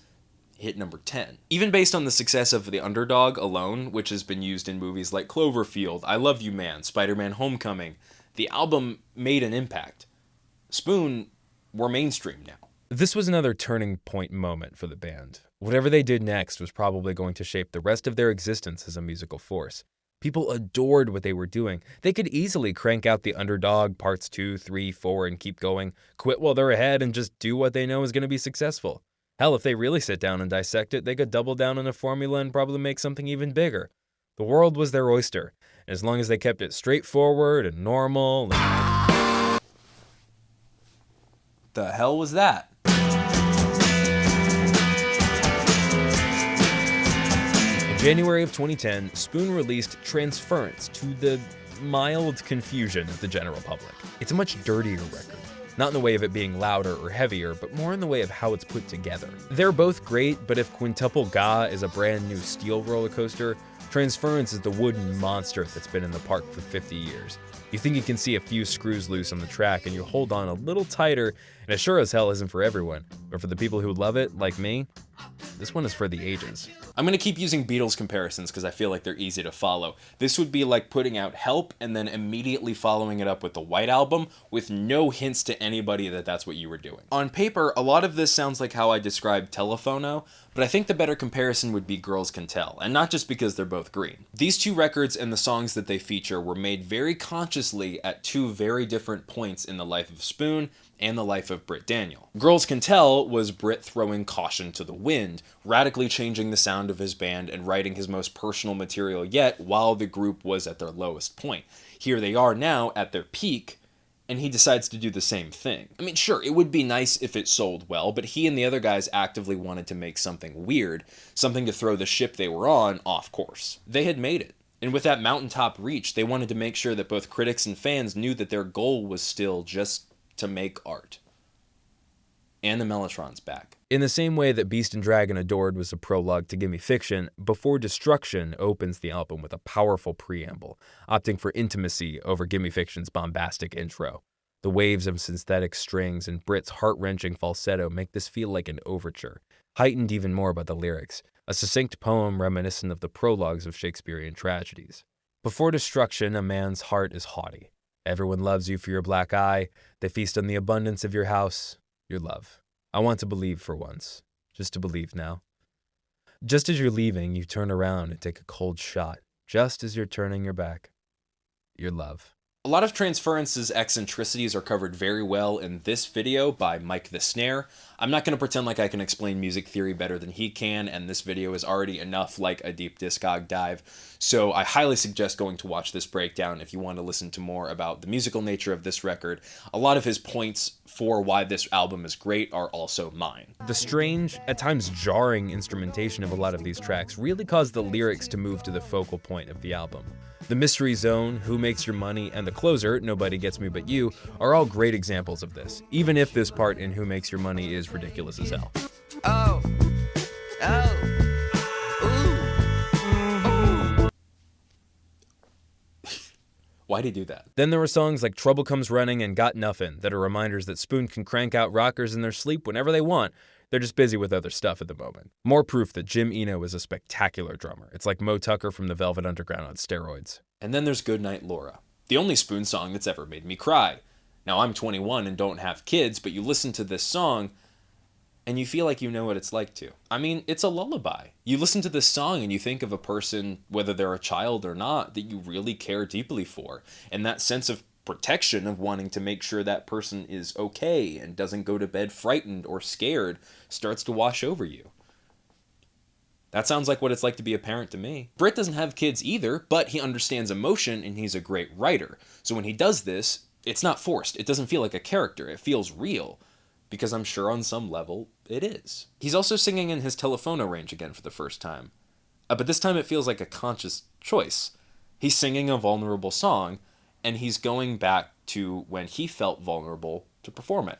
hit number 10. Even based on the success of The Underdog alone, which has been used in movies like Cloverfield, I Love You Man, Spider-Man Homecoming, the album made an impact. Spoon were mainstream now. This was another turning point moment for the band. Whatever they did next was probably going to shape the rest of their existence as a musical force. People adored what they were doing. They could easily crank out The Underdog, parts 2, 3, 4, and keep going, quit while they're ahead, and just do what they know is going to be successful. Hell, if they really sit down and dissect it, they could double down on a formula and probably make something even bigger. The world was their oyster, and as long as they kept it straightforward and normal The hell was that? In January of 2010, Spoon released Transference to the mild confusion of the general public. It's a much dirtier record. Not in the way of it being louder or heavier, but more in the way of how it's put together. They're both great, but if Quintuple Ga is a brand new steel roller coaster, Transference is the wooden monster that's been in the park for 50 years. You think you can see a few screws loose on the track and you hold on a little tighter, and it sure as hell isn't for everyone. But for the people who love it, like me, this one is for the ages. I'm going to keep using Beatles comparisons because I feel like they're easy to follow. This would be like putting out Help and then immediately following it up with the White Album with no hints to anybody that that's what you were doing. On paper, a lot of this sounds like how I described Telefono, but I think the better comparison would be Girls Can Tell, and not just because they're both green. These two records and the songs that they feature were made very consciously at two very different points in the life of Spoon and the life of Britt Daniel. Girls Can Tell was Britt throwing caution to the wind, radically changing the sound of his band and writing his most personal material yet while the group was at their lowest point. Here they are now at their peak, and he decides to do the same thing. I mean, sure, it would be nice if it sold well, but he and the other guys actively wanted to make something weird, something to throw the ship they were on off course. They had made it. And with that mountaintop reach, they wanted to make sure that both critics and fans knew that their goal was still just to make art. And the Mellotron's back. In the same way that Beast and Dragon Adored was a prologue to Gimme Fiction, Before Destruction opens the album with a powerful preamble, opting for intimacy over Gimme Fiction's bombastic intro. The waves of synthetic strings and Britt's heart-wrenching falsetto make this feel like an overture, heightened even more by the lyrics, a succinct poem reminiscent of the prologues of Shakespearean tragedies. Before Destruction, a man's heart is haughty. Everyone loves you for your black eye. They feast on the abundance of your house, your love. I want to believe for once, just to believe now. Just as you're leaving, you turn around and take a cold shot. Just as you're turning your back, your love. A lot of Transference's eccentricities are covered very well in this video by Mike the Snare. I'm not going to pretend like I can explain music theory better than he can, and this video is already enough like a deep Discog dive, so I highly suggest going to watch this breakdown if you want to listen to more about the musical nature of this record. A lot of his points for why this album is great are also mine. The strange, at times jarring instrumentation of a lot of these tracks really caused the lyrics to move to the focal point of the album. The Mystery Zone, Who Makes Your Money, and the closer, Nobody Gets Me But You, are all great examples of this, even if this part in Who Makes Your Money is ridiculous as hell. Oh, ooh. Why Why'd he do that? Then there were songs like Trouble Comes Running and Got Nuffin that are reminders that Spoon can crank out rockers in their sleep whenever they want. They're just busy with other stuff at the moment. More proof that Jim Eno is a spectacular drummer. It's like Mo Tucker from the Velvet Underground on steroids. And then there's Goodnight Laura, the only Spoon song that's ever made me cry. Now, I'm 21 and don't have kids, but you listen to this song and you feel like you know what it's like to. I mean, it's a lullaby. You listen to this song and you think of a person, whether they're a child or not, that you really care deeply for. And that sense of protection of wanting to make sure that person is okay and doesn't go to bed frightened or scared starts to wash over you. That sounds like what it's like to be a parent to me. Britt doesn't have kids either, but he understands emotion and he's a great writer. So when he does this, it's not forced. It doesn't feel like a character. It feels real. Because I'm sure on some level, it is. He's also singing in his Telefono range again for the first time. But this time it feels like a conscious choice. He's singing a vulnerable song, and he's going back to when he felt vulnerable to perform it.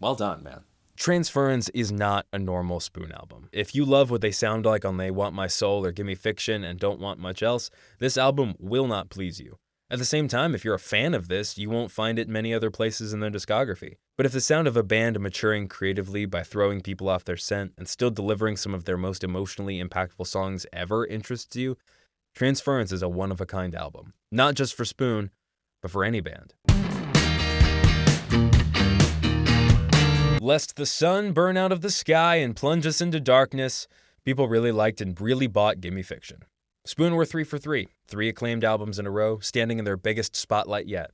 Well done, man. Transference is not a normal Spoon album. If you love what they sound like on They Want My Soul or Gimme Fiction and don't want much else, this album will not please you. At the same time, if you're a fan of this, you won't find it many other places in their discography. But if the sound of a band maturing creatively by throwing people off their scent and still delivering some of their most emotionally impactful songs ever interests you, Transference is a one-of-a-kind album. Not just for Spoon, but for any band. Lest the sun burn out of the sky and plunge us into darkness, people really liked and really bought Gimme Fiction. Spoon were 3 for 3, 3 acclaimed albums in a row, standing in their biggest spotlight yet.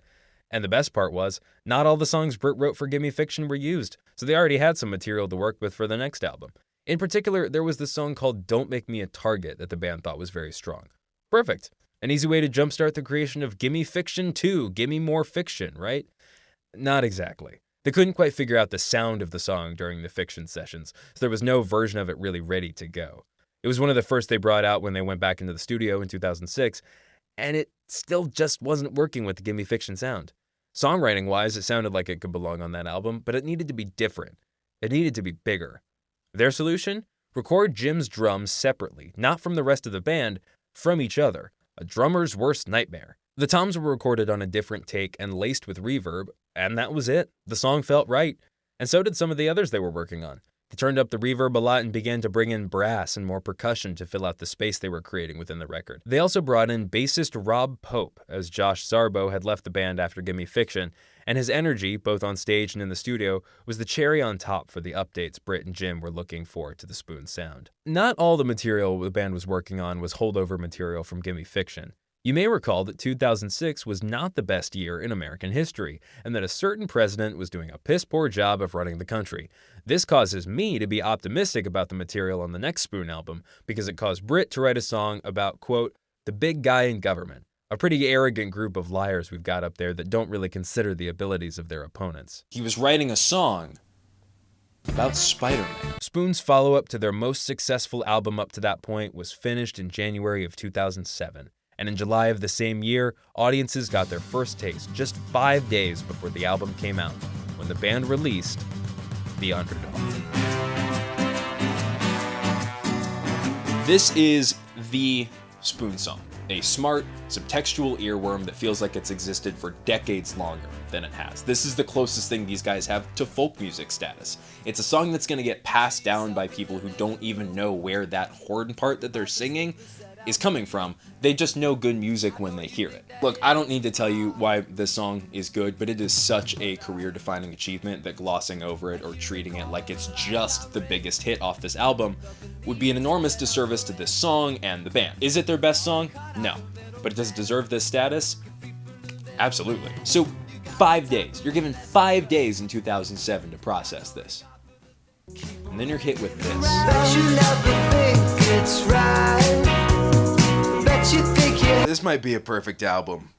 And the best part was, not all the songs Britt wrote for Gimme Fiction were used, so they already had some material to work with for the next album. In particular, there was this song called Don't Make Me a Target that the band thought was very strong. Perfect. An easy way to jumpstart the creation of Gimme Fiction 2, Gimme More Fiction, right? Not exactly. They couldn't quite figure out the sound of the song during the Fiction sessions, so there was no version of it really ready to go. It was one of the first they brought out when they went back into the studio in 2006, and it still just wasn't working with the Gimme Fiction sound. Songwriting-wise, it sounded like it could belong on that album, but it needed to be different. It needed to be bigger. Their solution? Record Jim's drums separately, not from the rest of the band, from each other. A drummer's worst nightmare. The toms were recorded on a different take and laced with reverb, and that was it. The song felt right, and so did some of the others they were working on. They turned up the reverb a lot and began to bring in brass and more percussion to fill out the space they were creating within the record. They also brought in bassist Rob Pope, as Josh Zarbo had left the band after Gimme Fiction, and his energy, both on stage and in the studio, was the cherry on top for the updates Britt and Jim were looking for to the Spoon sound. Not all the material the band was working on was holdover material from Gimme Fiction. You may recall that 2006 was not the best year in American history, and that a certain president was doing a piss-poor job of running the country. This causes me to be optimistic about the material on the next Spoon album, because it caused Britt to write a song about, quote, the big guy in government, a pretty arrogant group of liars we've got up there that don't really consider the abilities of their opponents. He was writing a song about Spider-Man. Spoon's follow-up to their most successful album up to that point was finished in January of 2007. And in July of the same year, audiences got their first taste just 5 days before the album came out, when the band released The Underdog. This is the Spoon song, a smart, subtextual earworm that feels like it's existed for decades longer than it has. This is the closest thing these guys have to folk music status. It's a song that's going to get passed down by people who don't even know where that horn part that they're singing is coming from. They just know good music when they hear it. Look, I don't need to tell you why this song is good, but it is such a career-defining achievement that glossing over it or treating it like it's just the biggest hit off this album would be an enormous disservice to this song and the band. Is it their best song? No. But does it deserve this status? Absolutely. So 5 days. You're given 5 days in 2007 to process this. And then you're hit with this. Bet you never think it's right. Bet you think you This might be a perfect album.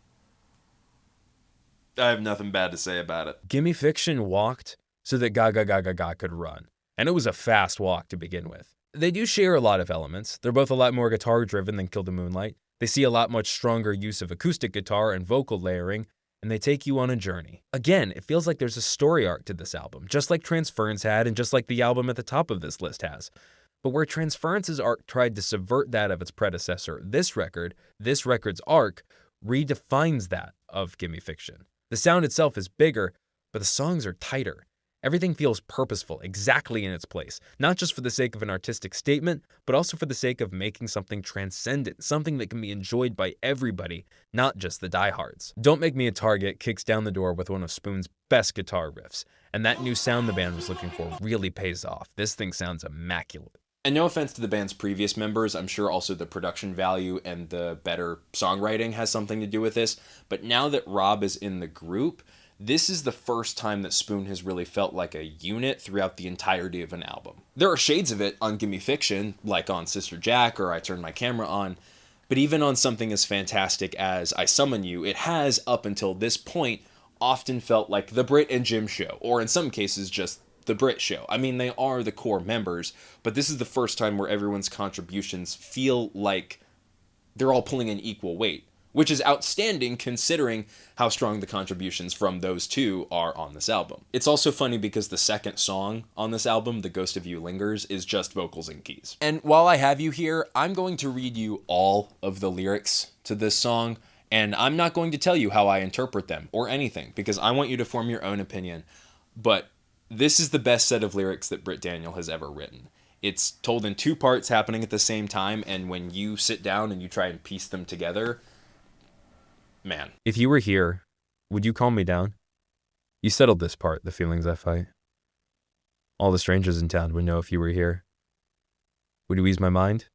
I have nothing bad to say about it. Gimme Fiction walked so that Gaga Gaga Gaga could run. And it was a fast walk to begin with. They do share a lot of elements. They're both a lot more guitar-driven than Kill the Moonlight. They see a lot much stronger use of acoustic guitar and vocal layering, and they take you on a journey. Again, it feels like there's a story arc to this album, just like Transference had and just like the album at the top of this list has. But where Transference's arc tried to subvert that of its predecessor, this record's arc redefines that of Gimme Fiction. The sound itself is bigger, but the songs are tighter. Everything feels purposeful, exactly in its place, not just for the sake of an artistic statement, but also for the sake of making something transcendent, something that can be enjoyed by everybody, not just the diehards. Don't Make Me a Target kicks down the door with one of Spoon's best guitar riffs, and that new sound the band was looking for really pays off. This thing sounds immaculate. And no offense to the band's previous members, I'm sure also the production value and the better songwriting has something to do with this, but now that Rob is in the group, this is the first time that Spoon has really felt like a unit throughout the entirety of an album. There are shades of it on Gimme Fiction, like on Sister Jack or I Turned My Camera On, but even on something as fantastic as I Summon You, it has, up until this point, often felt like the Brit and Jim show, or in some cases just the Brit show. I mean, they are the core members, but this is the first time where everyone's contributions feel like they're all pulling an equal weight, which is outstanding considering how strong the contributions from those two are on this album. It's also funny because the second song on this album, The Ghost of You Lingers, is just vocals and keys. And while I have you here, I'm going to read you all of the lyrics to this song, and I'm not going to tell you how I interpret them or anything, because I want you to form your own opinion. But this is the best set of lyrics that Britt Daniel has ever written. It's told in two parts happening at the same time, and when you sit down and you try and piece them together, man. If you were here, would you calm me down? You settled this part, the feelings I fight. All the strangers in town would know if you were here. Would you ease my mind?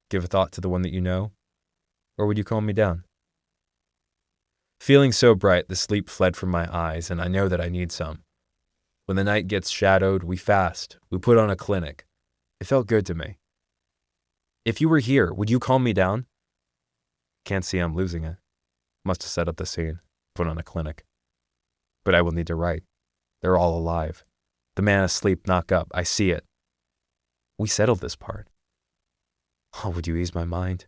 Give a thought to the one that you know? Or would you calm me down? Feeling so bright, the sleep fled from my eyes, and I know that I need some. When the night gets shadowed, we fast. We put on a clinic. It felt good to me. If you were here, would you calm me down? Can't see I'm losing it. Must have set up the scene, put on a clinic. But I will need to write. They're all alive. The man asleep, knock up. I see it. We settled this part. Oh, would you ease my mind?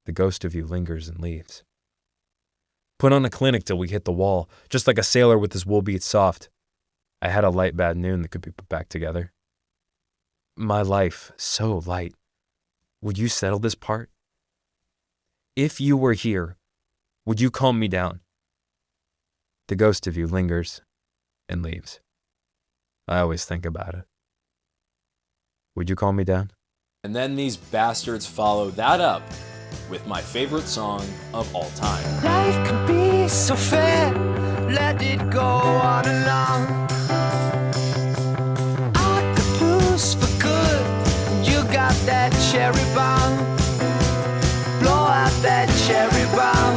The ghost of you lingers and leaves. Put on a clinic till we hit the wall, just like a sailor with his wool beat soft. I had a light bad noon that could be put back together. My life, so light. Would you settle this part? If you were here, would you calm me down? The ghost of you lingers and leaves. I always think about it. Would you calm me down? And then these bastards follow that up with my favorite song of all time. Life can be so fair, let it go on and on. I could lose for good, you got that cherry bomb. Blow out that cherry bomb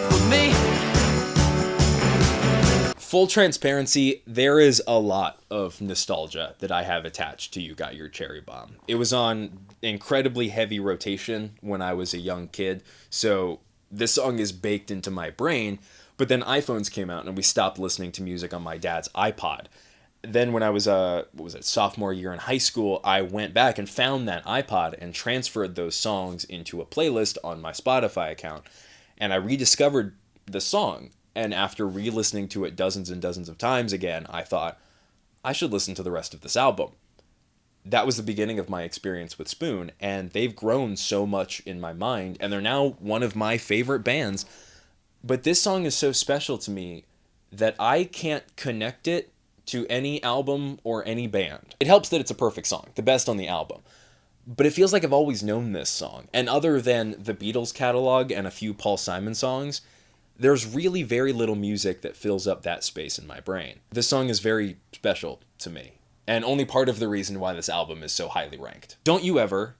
for me. Full transparency, there is a lot of nostalgia that I have attached to You Got Your Cherry Bomb. It was on incredibly heavy rotation when I was a young kid, so this song is baked into my brain, but then iPhones came out and we stopped listening to music on my dad's iPod. Then when I was, sophomore year in high school, I went back and found that iPod and transferred those songs into a playlist on my Spotify account, and I rediscovered the song. And after re-listening to it dozens and dozens of times again, I thought, I should listen to the rest of this album. That was the beginning of my experience with Spoon, and they've grown so much in my mind, and they're now one of my favorite bands. But this song is so special to me that I can't connect it to any album or any band. It helps that it's a perfect song, the best on the album. But it feels like I've always known this song. And other than the Beatles catalog and a few Paul Simon songs, there's really very little music that fills up that space in my brain. This song is very special to me, and only part of the reason why this album is so highly ranked. Don't You Ever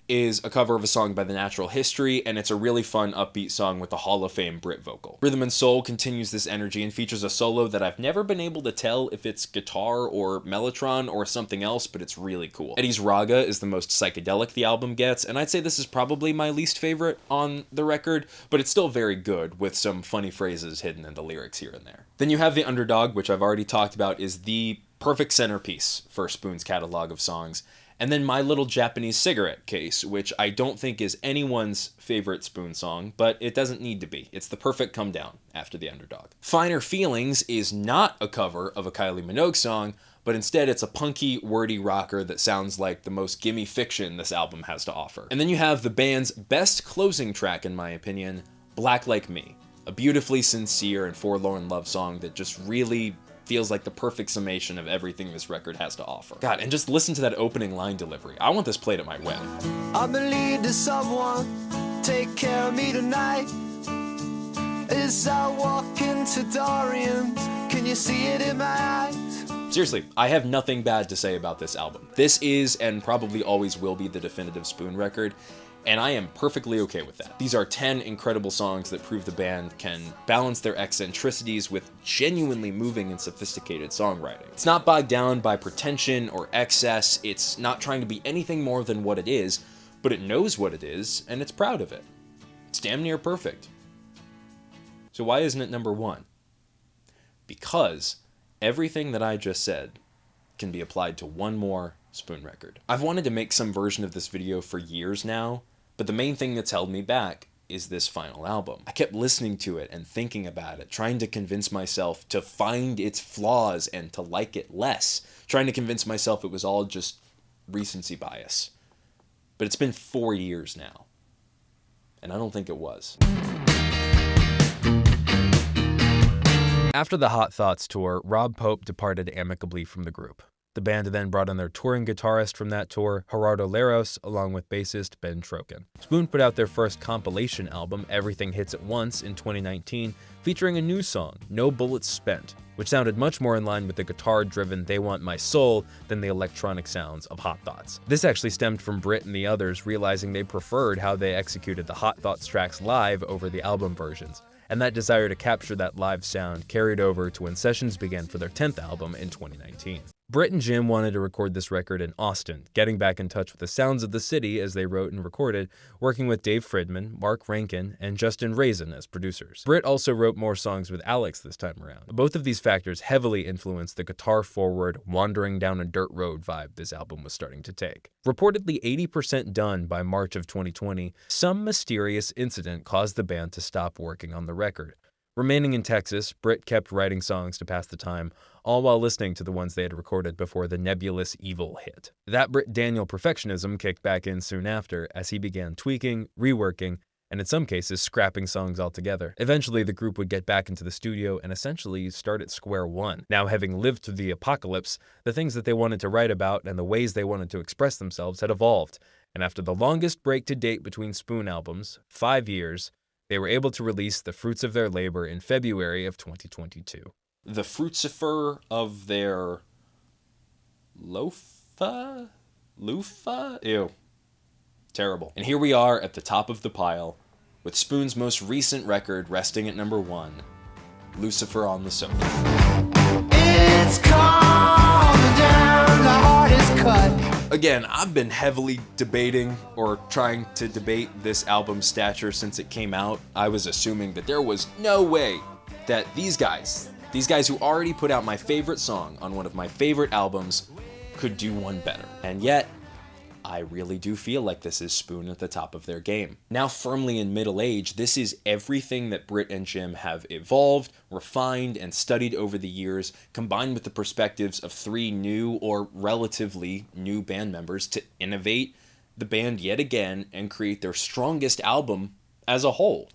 is a cover of a song by The Natural History, and it's a really fun, upbeat song with a Hall of Fame Brit vocal. Rhythm and Soul continues this energy and features a solo that I've never been able to tell if it's guitar or mellotron or something else, but it's really cool. Eddie's Raga is the most psychedelic the album gets, and I'd say this is probably my least favorite on the record, but it's still very good with some funny phrases hidden in the lyrics here and there. Then you have The Underdog, which I've already talked about, is the perfect centerpiece for Spoon's catalog of songs. And then My Little Japanese Cigarette Case, which I don't think is anyone's favorite Spoon song, but it doesn't need to be. It's the perfect come down after The Underdog. Finer Feelings is not a cover of a Kylie Minogue song, but instead it's a punky, wordy rocker that sounds like the most gimme fiction this album has to offer. And then you have the band's best closing track, in my opinion, Black Like Me, a beautifully sincere and forlorn love song that just really feels like the perfect summation of everything this record has to offer. God, and just listen to that opening line delivery. I want this played at my wedding. I believe that someone take care of me tonight. As I walk into Dorian's, can you see it in my eyes? Seriously, I have nothing bad to say about this album. This is, and probably always will be, the definitive Spoon record, and I am perfectly okay with that. These are 10 incredible songs that prove the band can balance their eccentricities with genuinely moving and sophisticated songwriting. It's not bogged down by pretension or excess, it's not trying to be anything more than what it is, but it knows what it is, and it's proud of it. It's damn near perfect. So why isn't it number 1? Because everything that I just said can be applied to one more Spoon record. I've wanted to make some version of this video for years now, but the main thing that's held me back is this final album. I kept listening to it and thinking about it, trying to convince myself to find its flaws and to like it less, trying to convince myself it was all just recency bias. But it's been 4 years now, and I don't think it was. After the Hot Thoughts tour, Rob Pope departed amicably from the group. The band then brought in their touring guitarist from that tour, Gerardo Leros, along with bassist Ben Troken. Spoon put out their first compilation album, Everything Hits at Once, in 2019, featuring a new song, No Bullets Spent, which sounded much more in line with the guitar-driven They Want My Soul than the electronic sounds of Hot Thoughts. This actually stemmed from Britt and the others realizing they preferred how they executed the Hot Thoughts tracks live over the album versions, and that desire to capture that live sound carried over to when sessions began for their 10th album in 2019. Britt and Jim wanted to record this record in Austin, getting back in touch with the sounds of the city as they wrote and recorded, working with Dave Fridman, Mark Rankin, and Justin Raisin as producers. Britt also wrote more songs with Alex this time around. Both of these factors heavily influenced the guitar-forward, wandering down a dirt road vibe this album was starting to take. Reportedly 80% done by March of 2020, some mysterious incident caused the band to stop working on the record. Remaining in Texas, Britt kept writing songs to pass the time, all while listening to the ones they had recorded before the nebulous Evil hit. That Britt Daniel perfectionism kicked back in soon after as he began tweaking, reworking, and in some cases scrapping songs altogether. Eventually, the group would get back into the studio and essentially start at square one. Now, having lived through the apocalypse, the things that they wanted to write about and the ways they wanted to express themselves had evolved, and after the longest break to date between Spoon albums, 5 years, they were able to release the fruits of their labor in February of 2022. The fruitsifer of their loofah? Ew. Terrible. And here we are at the top of the pile, with Spoon's most recent record resting at number 1, Lucifer on the Sofa. It's coming down, the heart is cut. Again, I've been heavily debating or trying to debate this album's stature since it came out. I was assuming that there was no way that these guys who already put out my favorite song on one of my favorite albums, could do one better. And yet, I really do feel like this is Spoon at the top of their game. Now firmly in middle age, this is everything that Britt and Jim have evolved, refined, and studied over the years, combined with the perspectives of 3 new or relatively new band members to innovate the band yet again and create their strongest album as a whole,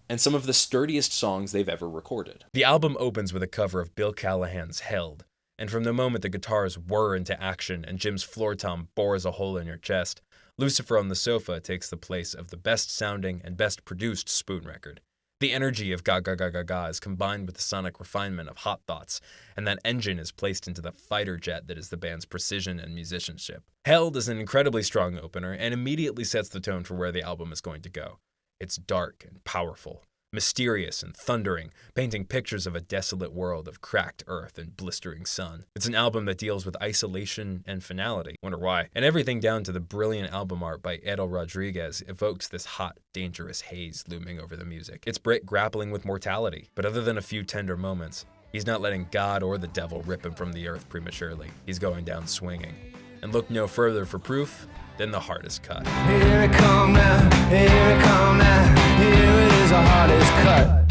and some of the sturdiest songs they've ever recorded. The album opens with a cover of Bill Callahan's Held, and from the moment the guitars whir into action and Jim's floor tom bores a hole in your chest, Lucifer on the Sofa takes the place of the best-sounding and best-produced Spoon record. The energy of Ga Ga Ga Ga Ga is combined with the sonic refinement of Hot Thoughts, and that engine is placed into the fighter jet that is the band's precision and musicianship. Held is an incredibly strong opener and immediately sets the tone for where the album is going to go. It's dark and powerful, mysterious and thundering, painting pictures of a desolate world of cracked earth and blistering sun. It's an album that deals with isolation and finality. Wonder why. And everything down to the brilliant album art by Edel Rodriguez evokes this hot, dangerous haze looming over the music. It's Britt grappling with mortality, but other than a few tender moments, he's not letting God or the devil rip him from the earth prematurely. He's going down swinging. And look no further for proof than the hardest cut. Here it come now, here it come now, here it is, the hardest cut.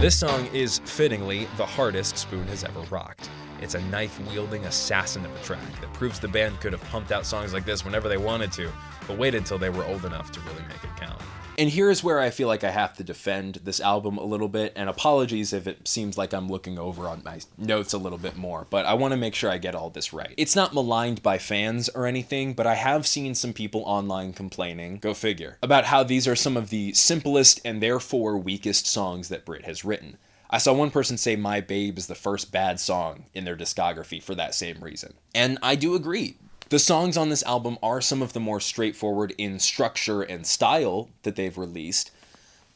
This song is, fittingly, the hardest Spoon has ever rocked. It's a knife-wielding assassin of a track that proves the band could have pumped out songs like this whenever they wanted to, but waited till they were old enough to really make it count. And here's where I feel like I have to defend this album a little bit, and apologies if it seems like I'm looking over on my notes a little bit more, but I want to make sure I get all this right. It's not maligned by fans or anything, but I have seen some people online complaining, go figure, about how these are some of the simplest and therefore weakest songs that Brit has written. I saw one person say My Babe is the first bad song in their discography for that same reason. And I do agree. The songs on this album are some of the more straightforward in structure and style that they've released,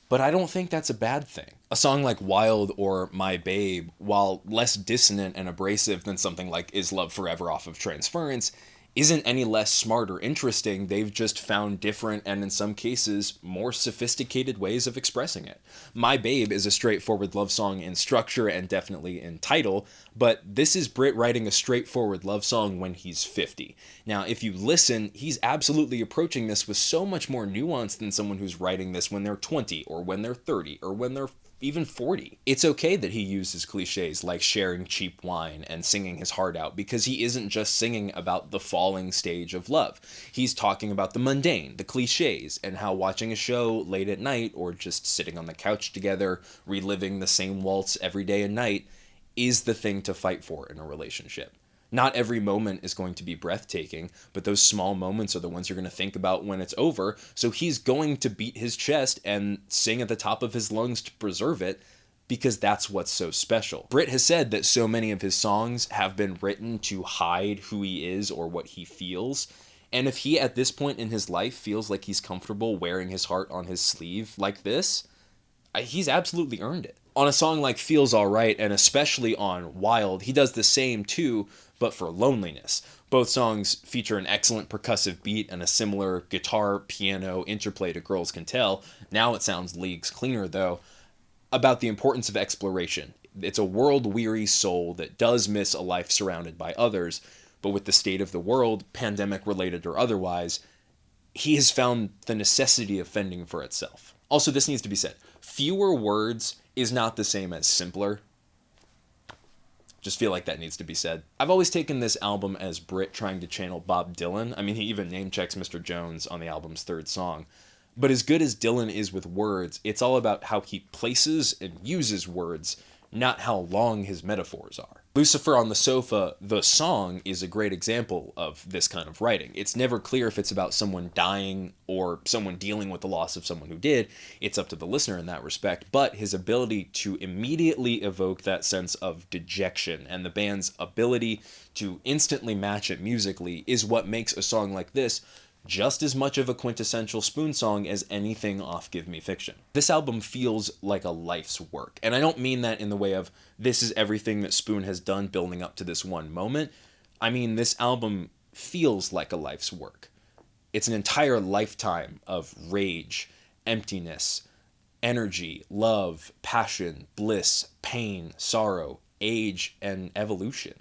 but I don't think that's a bad thing. A song like Wild or My Babe, while less dissonant and abrasive than something like Is Love Forever off of Transference, isn't any less smart or interesting. They've just found different and in some cases more sophisticated ways of expressing it. My Babe is a straightforward love song in structure and definitely in title, but this is Brit writing a straightforward love song when he's 50. Now, if you listen, he's absolutely approaching this with so much more nuance than someone who's writing this when they're 20 or when they're 30 or when they're even 40. It's okay that he uses cliches like sharing cheap wine and singing his heart out, because he isn't just singing about the falling stage of love. He's talking about the mundane, the cliches, and how watching a show late at night or just sitting on the couch together, reliving the same waltz every day and night, is the thing to fight for in a relationship. Not every moment is going to be breathtaking, but those small moments are the ones you're going to think about when it's over, so he's going to beat his chest and sing at the top of his lungs to preserve it, because that's what's so special. Brit has said that so many of his songs have been written to hide who he is or what he feels, and if he at this point in his life feels like he's comfortable wearing his heart on his sleeve like this, he's absolutely earned it. On a song like Feels Alright, and especially on Wild, he does the same too, but for loneliness. Both songs feature an excellent percussive beat and a similar guitar-piano interplay to Girls Can Tell. Now it sounds leagues cleaner, though, about the importance of exploration. It's a world-weary soul that does miss a life surrounded by others, but with the state of the world, pandemic-related or otherwise, he has found the necessity of fending for itself. Also, this needs to be said. Fewer words is not the same as simpler. Just feel like that needs to be said. I've always taken this album as Brit trying to channel Bob Dylan. I mean, he even name-checks Mr. Jones on the album's third song. But as good as Dylan is with words, it's all about how he places and uses words, not how long his metaphors are. Lucifer on the Sofa, the song, is a great example of this kind of writing. It's never clear if it's about someone dying or someone dealing with the loss of someone who did. It's up to the listener in that respect, but his ability to immediately evoke that sense of dejection and the band's ability to instantly match it musically is what makes a song like this just as much of a quintessential Spoon song as anything off Give Me Fiction. This album feels like a life's work, and I don't mean that in the way of this is everything that Spoon has done building up to this one moment. I mean, this album feels like a life's work. It's an entire lifetime of rage, emptiness, energy, love, passion, bliss, pain, sorrow, age, and evolution.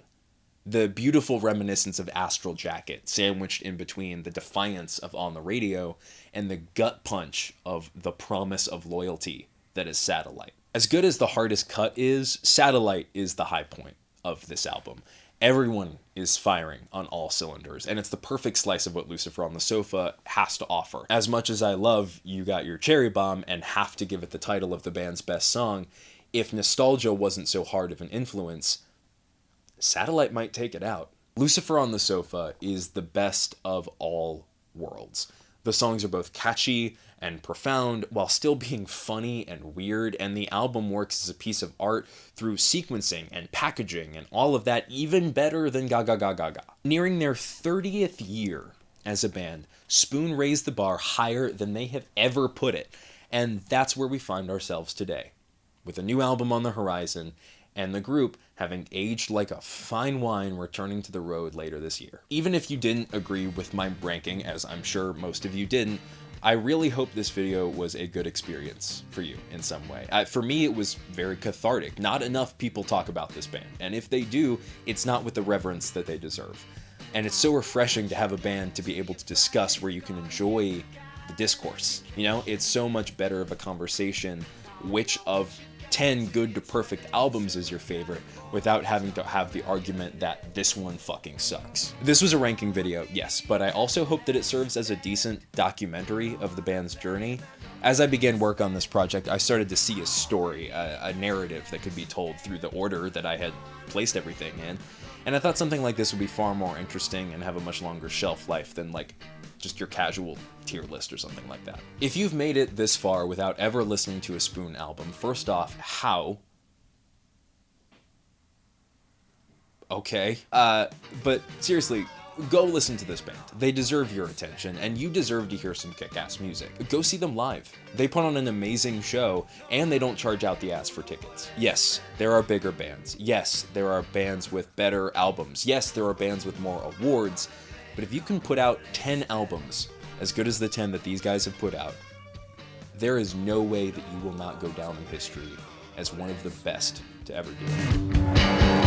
The beautiful reminiscence of Astral Jacket, sandwiched in between the defiance of On the Radio and the gut punch of the promise of loyalty that is Satellite. As good as The Hardest Cut is, Satellite is the high point of this album. Everyone is firing on all cylinders, and it's the perfect slice of what Lucifer on the Sofa has to offer. As much as I love You Got Your Cherry Bomb and have to give it the title of the band's best song, if nostalgia wasn't so hard of an influence, Satellite might take it out. Lucifer on the Sofa is the best of all worlds. The songs are both catchy and profound while still being funny and weird, and the album works as a piece of art through sequencing and packaging and all of that even better than Gaga Gaga Gaga. Nearing their 30th year as a band, Spoon raised the bar higher than they have ever put it, and that's where we find ourselves today, with a new album on the horizon and the group having aged like a fine wine returning to the road later this year. Even if you didn't agree with my ranking, as I'm sure most of you didn't, I really hope this video was a good experience for you in some way. For me, it was very cathartic. Not enough people talk about this band, and if they do, it's not with the reverence that they deserve. And it's so refreshing to have a band to be able to discuss where you can enjoy the discourse. You know, it's so much better of a conversation which of 10 good to perfect albums as your favorite without having to have the argument that this one fucking sucks. This was a ranking video, yes, but I also hope that it serves as a decent documentary of the band's journey. As I began work on this project, I started to see a story, a narrative that could be told through the order that I had placed everything in, and I thought something like this would be far more interesting and have a much longer shelf life than like just your casual tier list or something like that. If you've made it this far without ever listening to a Spoon album, first off, how? Okay. But seriously, go listen to this band. They deserve your attention, and you deserve to hear some kick-ass music. Go see them live. They put on an amazing show, and they don't charge out the ass for tickets. Yes, there are bigger bands. Yes, there are bands with better albums. Yes, there are bands with more awards. But if you can put out 10 albums as good as the 10 that these guys have put out, there is no way that you will not go down in history as one of the best to ever do it.